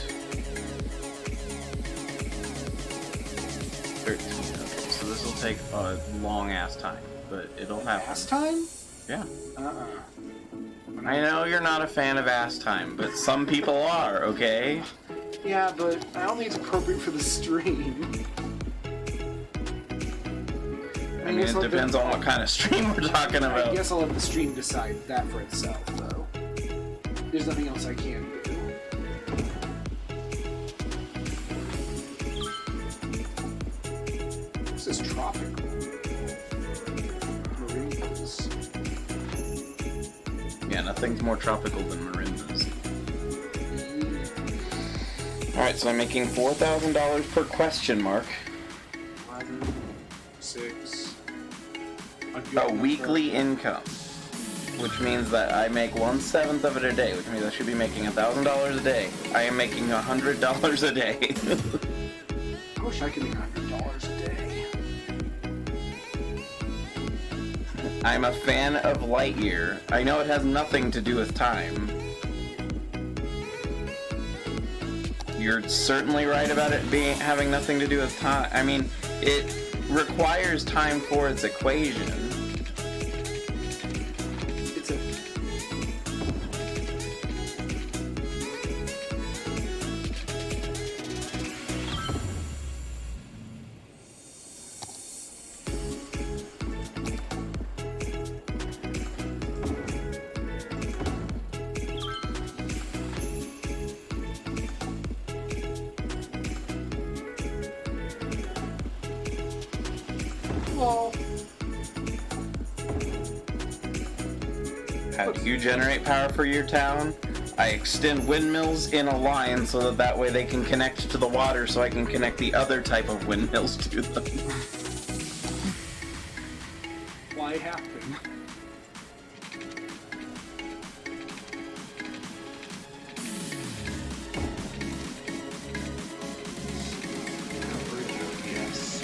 13. Okay, so this will take a long ass time, but it'll happen. Last time? Yeah. I I know you're not a fan of ass time, but some people are, okay? Yeah, but I don't think it's appropriate for the stream. I mean, it depends on what kind of stream we're talking about. I guess I'll let the stream decide that for itself, though. There's nothing else I can do. This is tropical. Marinas. Yeah, nothing's more tropical than marinas. Alright, so I'm making $4,000 per question mark. 11, 6. A weekly income. Which means that I make 1/7 of it a day, which means I should be making $1,000 a day. I am making $100 a day. I wish I could make $100 a day. I'm a fan of Lightyear. I know it has nothing to do with time. You're certainly right about it having nothing to do with time. I mean, it requires time for its equation. It's a... Well, How do you generate power for your town? I extend windmills in a line so that way they can connect to the water so I can connect the other type of windmills to them. why happen? Yes.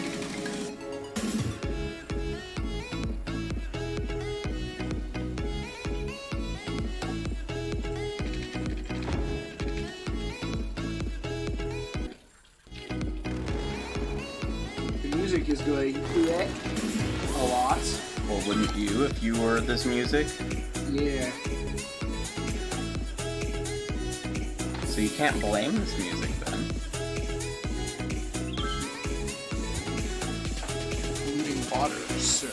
The music is going bleh a lot. Well, wouldn't you if you were this music? Yeah. So you can't blame this music then. Polluting water, sir.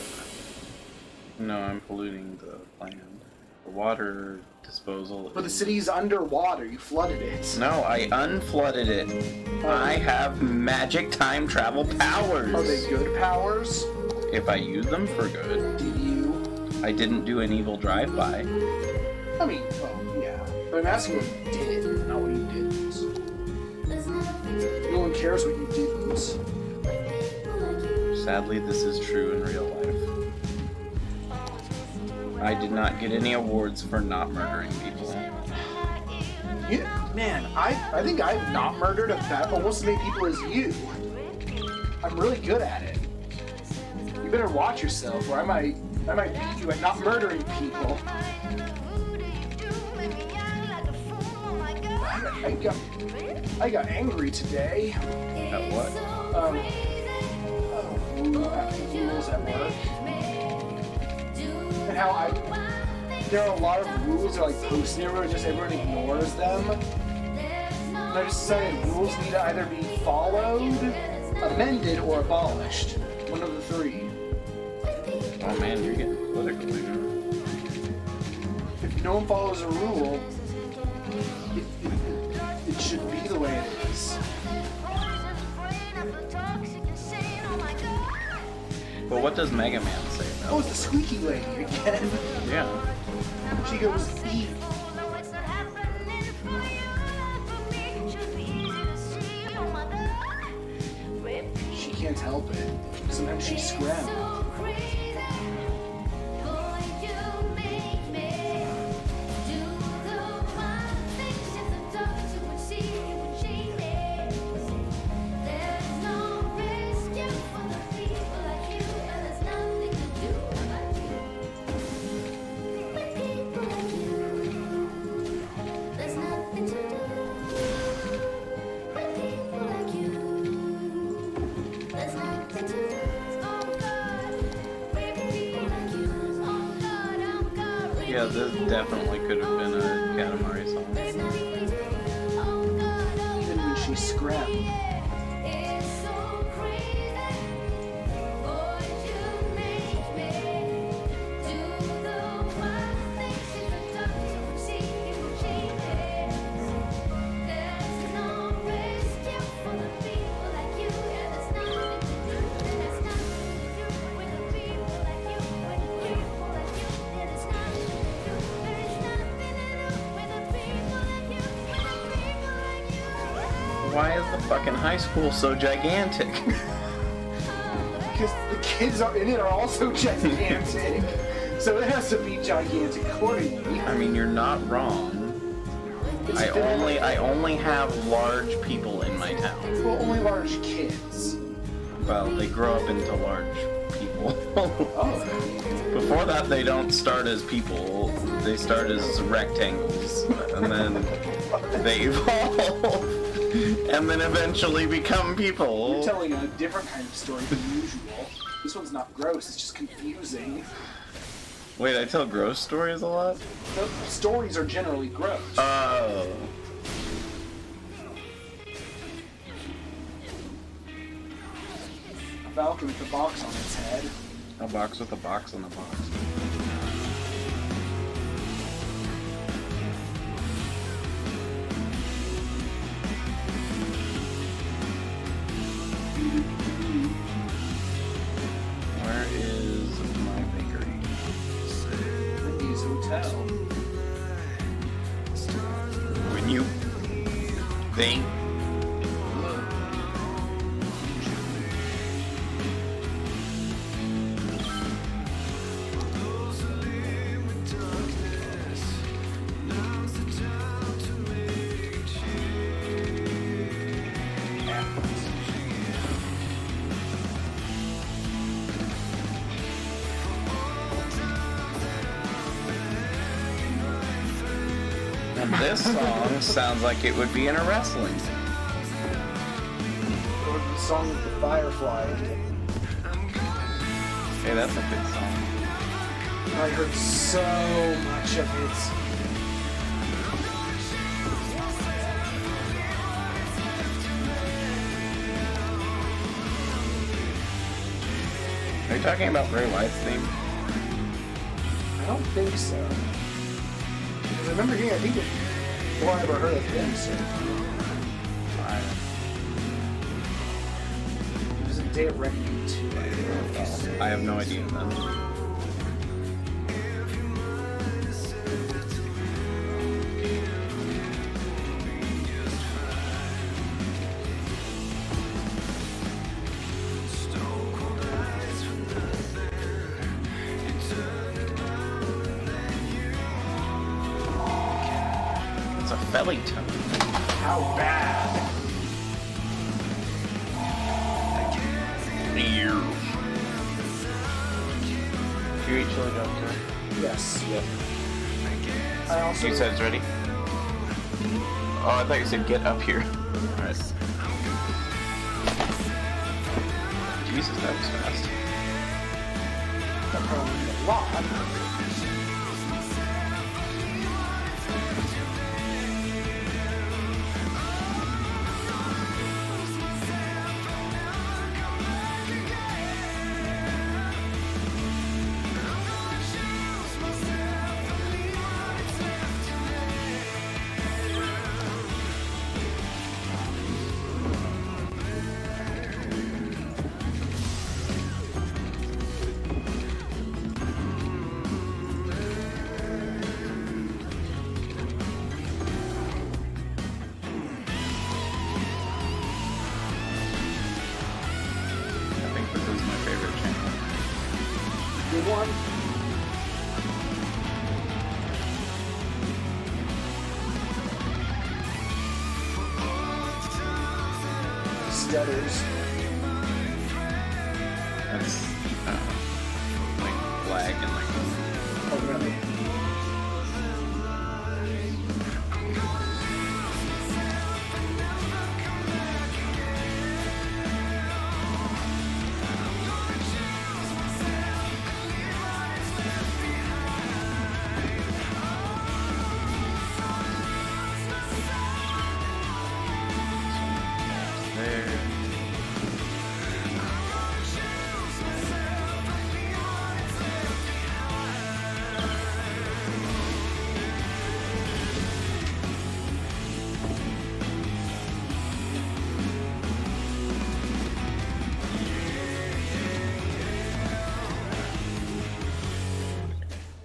No, I'm polluting the land. The water disposal. But the city's underwater. You flooded it. No, I unflooded it. I have magic time travel powers. Are they good powers? If I use them for good. Do you? I didn't do an evil drive-by. I mean, well, yeah. But I'm asking what you did, not what you didn't. No one cares what you didn't. Sadly, this is true in real life. I did not get any awards for not murdering people. Yeah, man, I think I've not murdered almost as many people as you. I'm really good at it. You better watch yourself, or I might beat you at not murdering people. I got angry today. At what? Rules at work. And how there are a lot of rules that are like posted everywhere, just everyone ignores them. And I just decided rules need to either be followed, amended, or abolished. One of the three. Oh man, you're getting political here. If no one follows a rule, it should be the way it is. But what does Mega Man say about Oh, it's the squeaky lady again. Yeah. She goes, eat. She can't help it. Sometimes she screams. Yeah, this definitely could have been a Katamari song. Even when she screams. Why is the fucking high school so gigantic? Because the kids are in it are also gigantic. So it has to be gigantic accordingly. I mean, you're not wrong. I only have large people in my town. Well, only large kids. Well, they grow up into large people. Oh. Before that, they don't start as people. They start as rectangles, and then they evolve, and then eventually become people. You're telling a different kind of story than usual. This one's not gross, it's just confusing. Wait, I tell gross stories a lot? The stories are generally gross. Oh. A falcon with a box on its head. A box with a box on the box. Where is my bakery? Wendy's Hotel. When you think this song sounds like it would be in a wrestling. Or the song with the firefly. Hey, that's a good song. I heard so much of it. Are you talking about Bray Wyatt's theme? I don't think so. Because I remember hearing, I think before I ever heard of him, so. It was a Day of Reckoning 2, I think. I have no idea then. It's a belly tone. How bad? You eat chili dog too? Yes. Yep. I also. You said it's ready? Oh, I thought you said get up here. Alright. Jesus, that was fast. That probably a lot. the others. That's like black and like. Oh, really? There.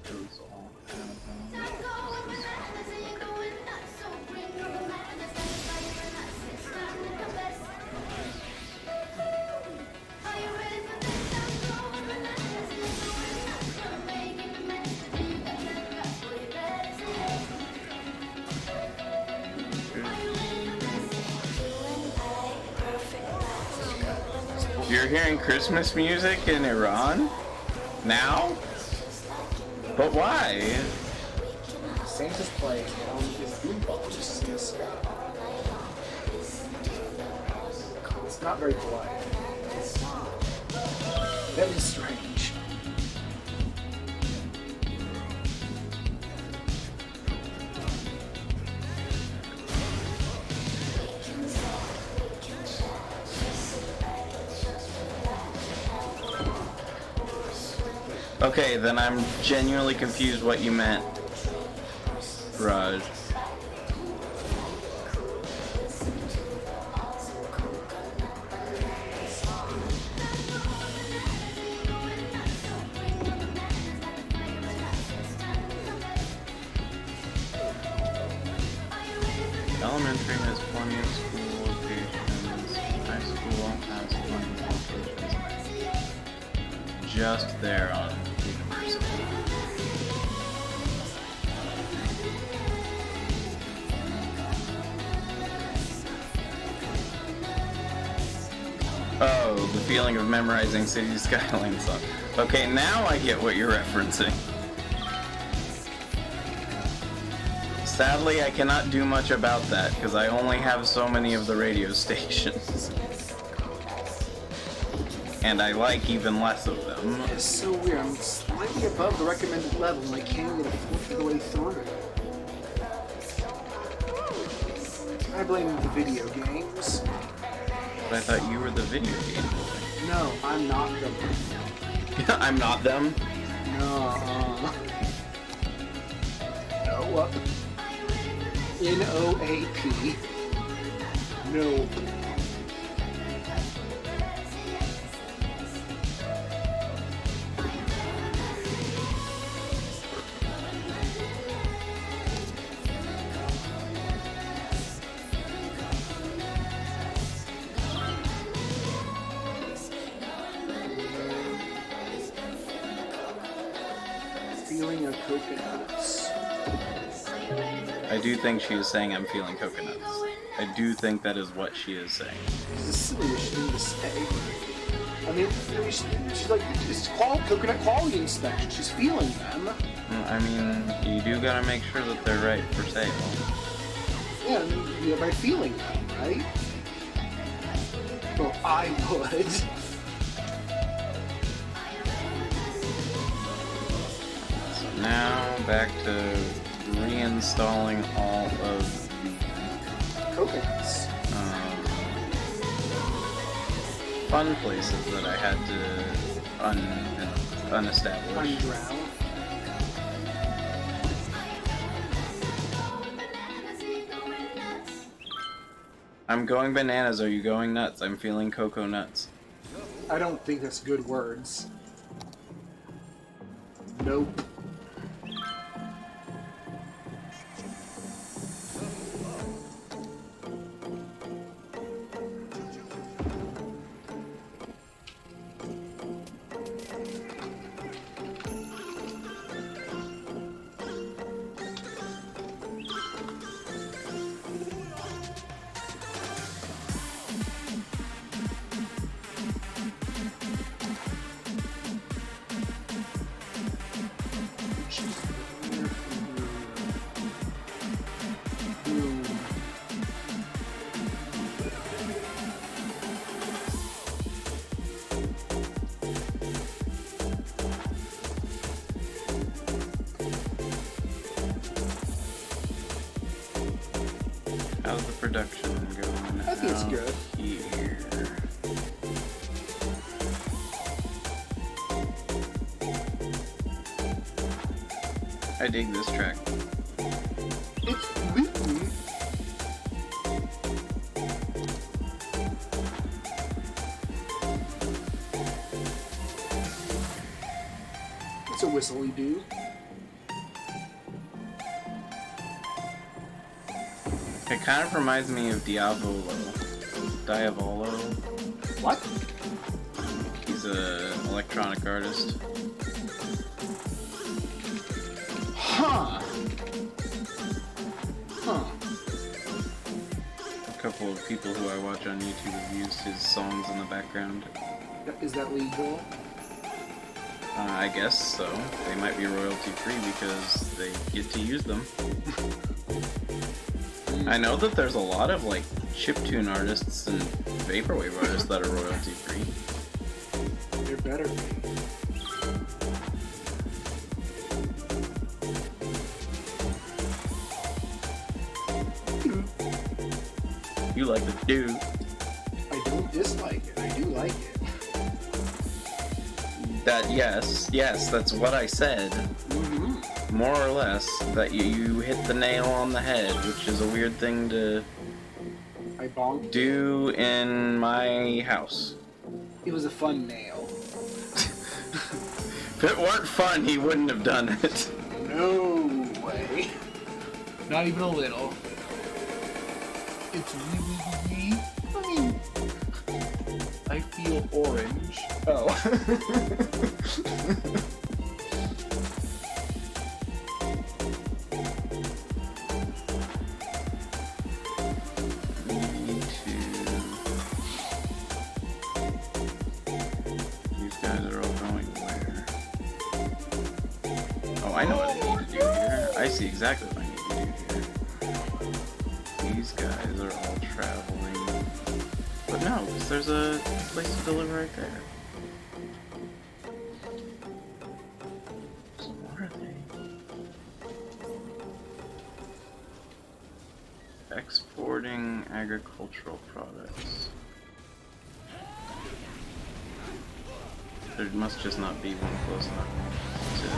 Those all have You're hearing Christmas music in Iran? Now? But why? Santa's playing on his boombox. It's not very polite. That is strange. Okay, then I'm genuinely confused what you meant, Raj. Elementary has plenty of school locations. High school has plenty of locations. Just there on University. Oh, the feeling of memorizing City Skylines song. Okay, now I get what you're referencing. Sadly, I cannot do much about that because I only have so many of the radio stations. And I like even less of them. It's so weird. I'm slightly above the recommended level and I can't get a fourth of the way through. I blame the video games. But I thought you were the video game boy. No, I'm not them. I'm not them? No. No. N-O-A-P. No. Feeling of coconuts. I do think she is saying I'm feeling coconuts. I do think that is what she is saying. It's a silliest thing to say. I mean, she's like, it's called coconut quality inspection. She's feeling them. I mean, you do gotta make sure that they're right for sale. Yeah, by feeling them, right? Well, I would. So now back to reinstalling all of Coconuts. fun places that I had to unestablish. Undrown. I'm going bananas. Are you going nuts? I'm feeling cocoa nuts. I don't think that's good words. Nope. How's the production going? I think it's good. Here. I dig this track. It's whippy. It's a whistly do. It kind of reminds me of Diavolo. What? He's an electronic artist. Huh. Huh. A couple of people who I watch on YouTube have used his songs in the background. Is that legal? I guess so. They might be royalty free because they get to use them. I know that there's a lot of like chiptune artists and vaporwave artists that are royalty free. There better be. You like the do. I don't dislike it. I do like it. That yes, that's what I said. Mm-hmm. More or less, that you hit the nail on the head, which is a weird thing to I bonked. do in my house. It was a fun nail. If it weren't fun, he wouldn't have done it. No way. Not even a little. It's really. I mean, I feel orange. Oh. Need to. These guys are all going where? Oh, I know what I need to do here. I see exactly what I need to do here. These guys are all traveling. But no, because there's a place to deliver right there. So what are they? Exporting agricultural products. There must just not be one close enough to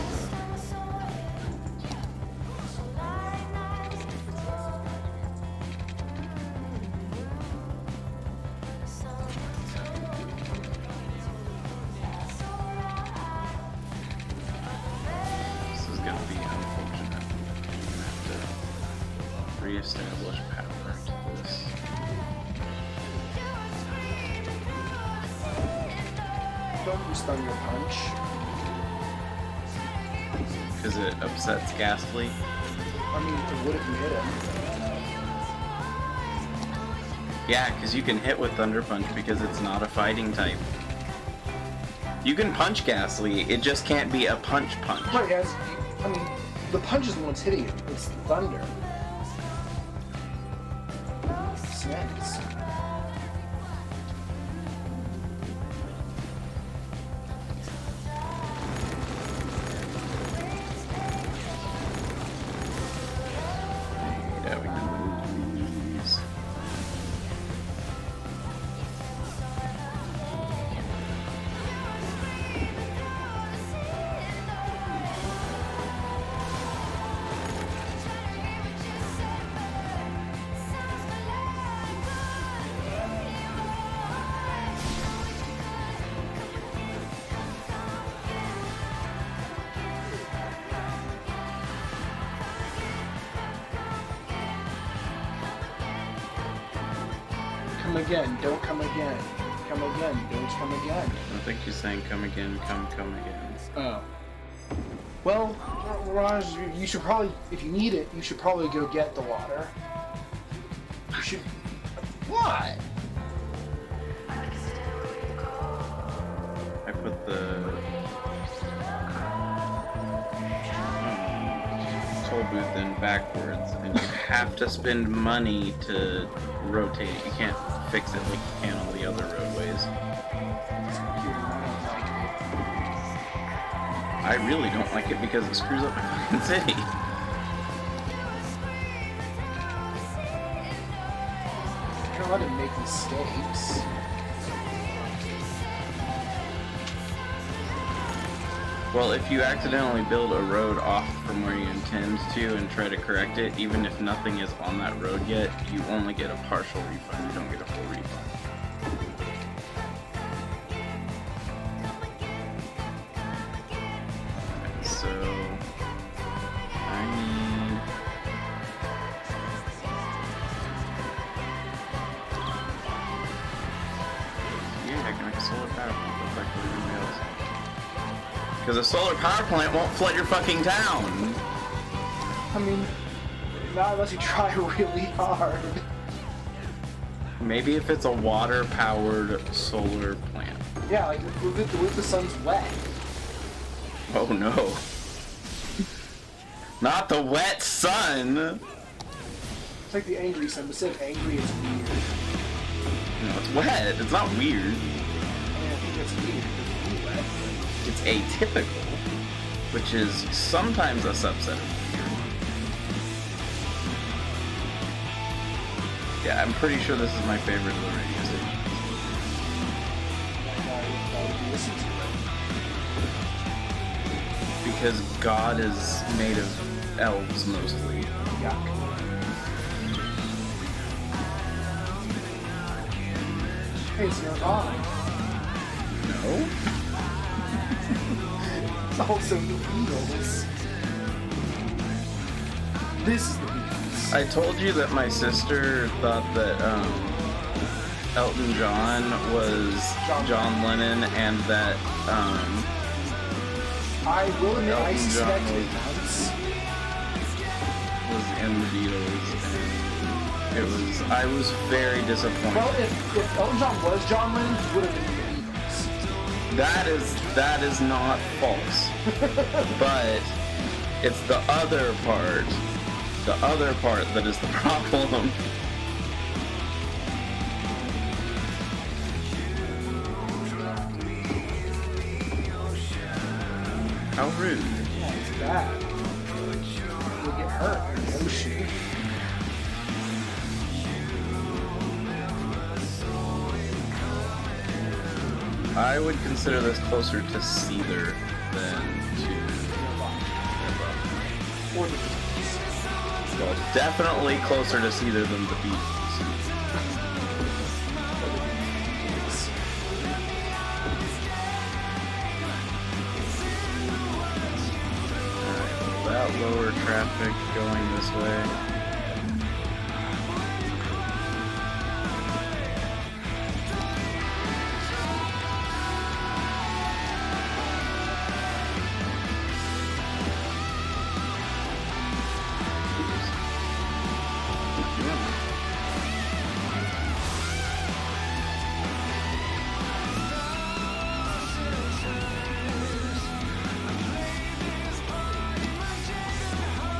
This is gonna be unfortunate. I'm gonna have to re-establish power to this. Don't you stun your punch? Because it upsets Ghastly. I mean, it would if you hit him. Yeah, because you can hit with Thunder Punch because it's not a fighting type. You can punch Ghastly, it just can't be a punch. Right, as I mean, the punch isn't what's hitting him, it's the thunder. Sense. Yeah, we can move these. Come again, don't come again. Come again, don't come again. I think she's saying come again, come again. Oh. Well, Raj, you should probably, if you need it, you should probably go get the water. You should. What? I put the toll booth in backwards, and you have to spend money to rotate it. You can't fix it like you can on the other roadways. I really don't like it because it screws up my fucking city. not allowed to make mistakes. Well, if you accidentally build a road off from where you intend to and try to correct it, even if nothing is on that road yet, you only get a partial refund. You don't get a full refund. Okay, so I need... Yeah, I can make a solar power plant look like everybody else. Because a solar power plant won't flood your fucking town. I mean, not unless you try really hard. Maybe if it's a water-powered solar plant. Yeah, like with the sun's wet. Oh no. Not the wet sun! It's like the angry sun, but instead of angry, it's weird. No, it's wet. It's not weird. I mean, I think it's weird. It's wet. It's atypical, which is sometimes a subset of weird. Yeah, I'm pretty sure this is my favorite of the radio stations. Listen to it. Because God is made of elves mostly. Yuck. Hey, it's Nirvana. No? It's also the Beatles. This is the Beatles. I told you that my sister thought that Elton John was John Lennon, and that I will admit, I Elton John suspected once. was in the Beatles, and I was very disappointed. Well, if Elton John was John Lennon, he would have been in the Beatles. That is not false. But it's the other part that is the problem. How rude. Yeah, it's bad. You'll get hurt. No shit. I would consider this closer to Seether than to Nirvana. Or the Beatles. Well, definitely closer to Seether than the Beatles. Alright, that lower traffic going this way.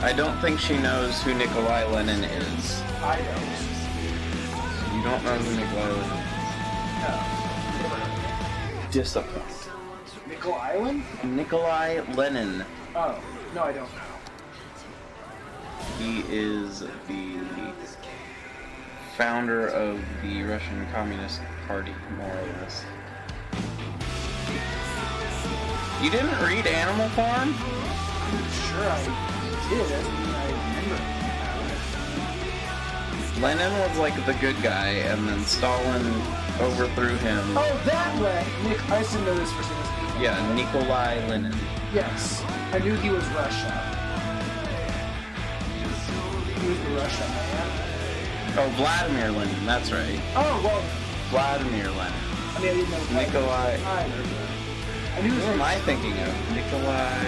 I don't think she knows who Nikolai Lennon is. I don't. You don't know who Nikolai Lennon is? No. Disappoint. Nickel Island? Nikolai Lennon. Oh, no, I don't know. He is the founder of the Russian Communist Party, more or less. You didn't read Animal Farm? I'm sure I did. Doesn't mean I remember. Lenin was like the good guy, and then Stalin overthrew him. Oh, that way! I just didn't know this for some reason. Yeah, Nikolai Lenin. Yes, I knew he was Russia. He was the Russia man. Oh, Vladimir Lenin, that's right. Oh, well, Vladimir Lenin. I mean, I didn't know. Nikolai. I knew Who am I thinking of? Nikolai.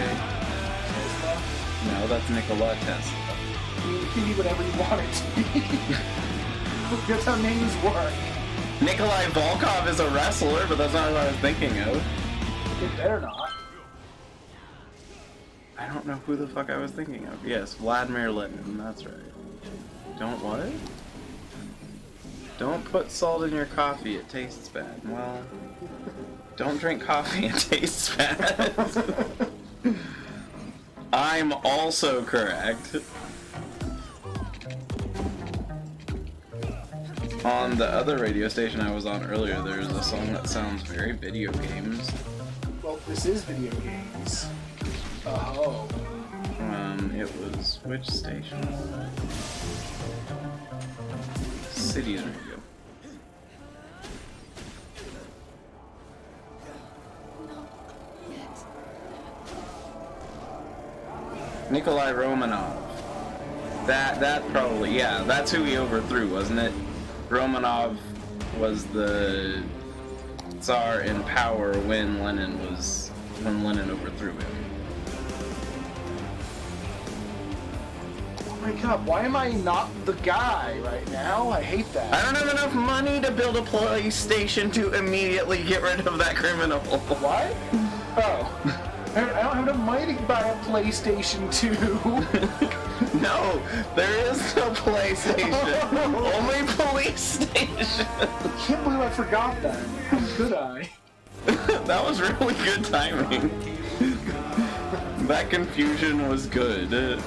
Tesla. No, that's Nikola Tesla. I mean, it can be whatever you want it to be. That's how names work. Nikolai Volkov is a wrestler, but that's not what I was thinking of. It better not. I don't know who the fuck I was thinking of. Yes, Vladimir Lenin, that's right. Don't what? Don't put salt in your coffee, it tastes bad. Well, don't drink coffee, it tastes bad. I'm also correct. On the other radio station I was on earlier, there's a song that sounds very video games. Well, this is video games. Oh. It was which station? Cities Radio. Nikolai Romanov. That probably, yeah, that's who he overthrew, wasn't it? Romanov was the Tsar in power when Lenin overthrew him. Oh my god, why am I not the guy right now? I hate that. I don't have enough money to build a PlayStation to immediately get rid of that criminal. What? Oh. I don't have enough money to buy a PlayStation 2. No, there is no PlayStation. Only police station. I can't believe I forgot that. How could I? That was really good timing. That confusion was good.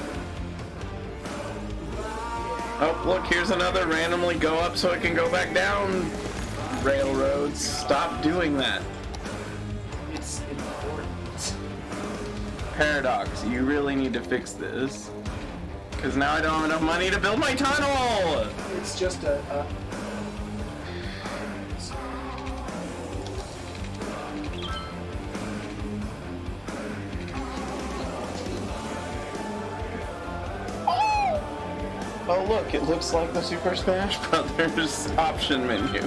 Oh, look, here's another randomly go up so it can go back down. Railroads, stop doing that. It's important. Paradox, you really need to fix this. Because now I don't have enough money to build my tunnel! It's just Oh look, it looks like the Super Smash Brothers option menu.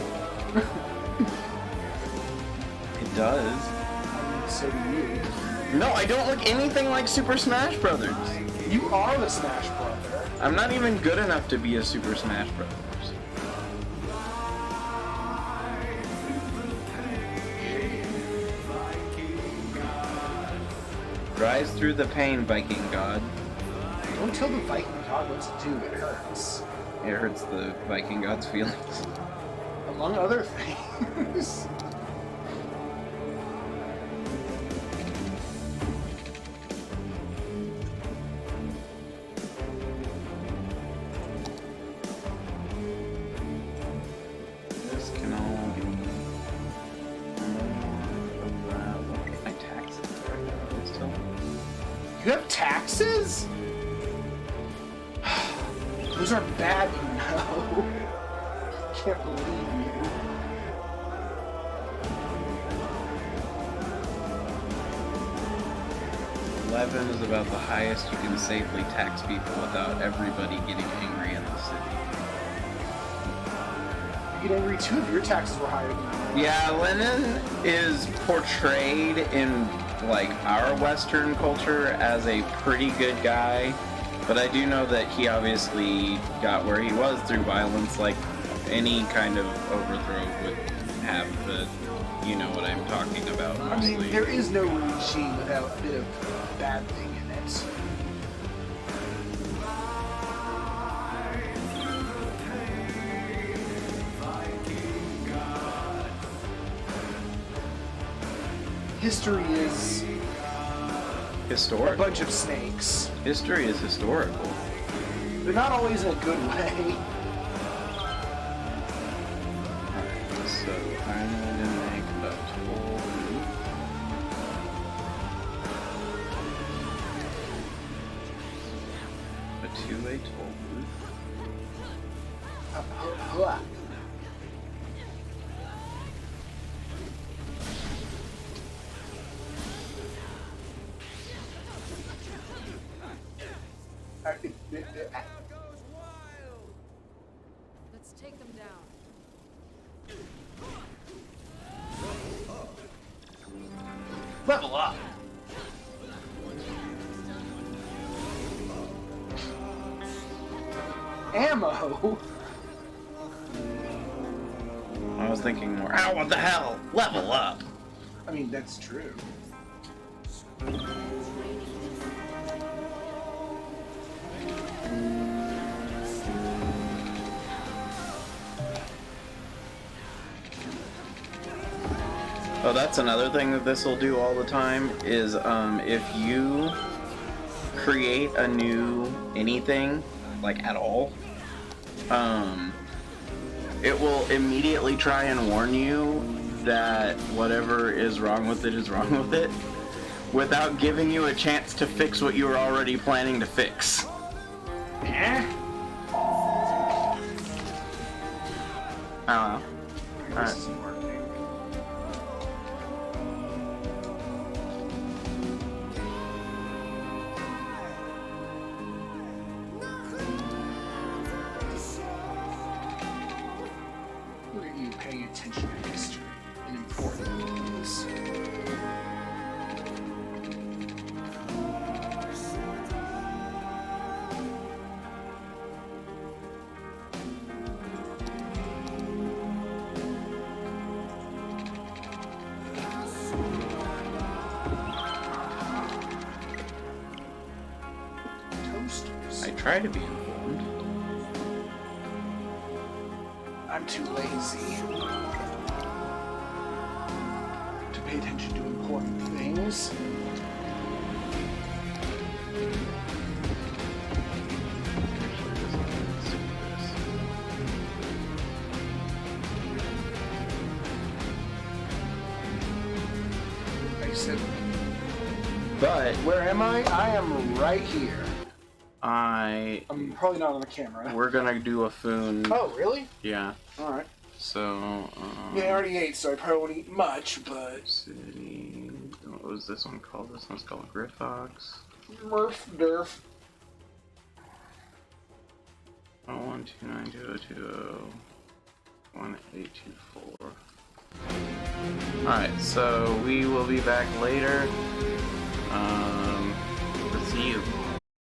It does. So do you. No, I don't look anything like Super Smash Brothers. You are the Smash Brother. I'm not even good enough to be a Super Smash Brothers. Rise through the pain, Viking God. Don't tell the Viking God what to do, it hurts. It hurts the Viking God's feelings. Among other things. This can all be more of that. Look at my taxes right now. It's still... You have taxes? Those are bad, you know. Can't believe you. $11 is about the highest you can safely tax people without everybody getting angry in the city. You get angry too if your taxes were higher than mine. Yeah, Lenin is portrayed in like our Western culture as a pretty good guy, but I do know that he obviously got where he was through violence, like any kind of overthrow would have. But you know what I'm talking about mostly. I mean, there is no regime without a bit of bad thing in it. History is a Historic. bunch of snakes. History is historical. They're not always in a good way. Alright, so I'm gonna make a toll loop. A two-way toll loop. Let's take them down. Level up. Ammo. I was thinking more, ow, what the hell? Level up! I mean, that's true. Oh, that's another thing that this will do all the time, is if you create a new anything, like at all, it will immediately try and warn you that whatever is wrong with it is wrong with it, without giving you a chance to fix what you were already planning to fix. Eh? I don't know. This Alright. isn't working. Look at you paying attention to history and important things. Toasters. I try to be informed. I'm too lazy to pay attention to important things. I said, But where am I? I am right here. I'm probably not on the camera. we're gonna do a foon. Oh, really? Yeah. Alright. So, Yeah, I already ate, so I probably won't eat much, but... City. What was this one called? This one's called Griffox. Murph, Durf. 11202201824. Alright, so we will be back later. See you.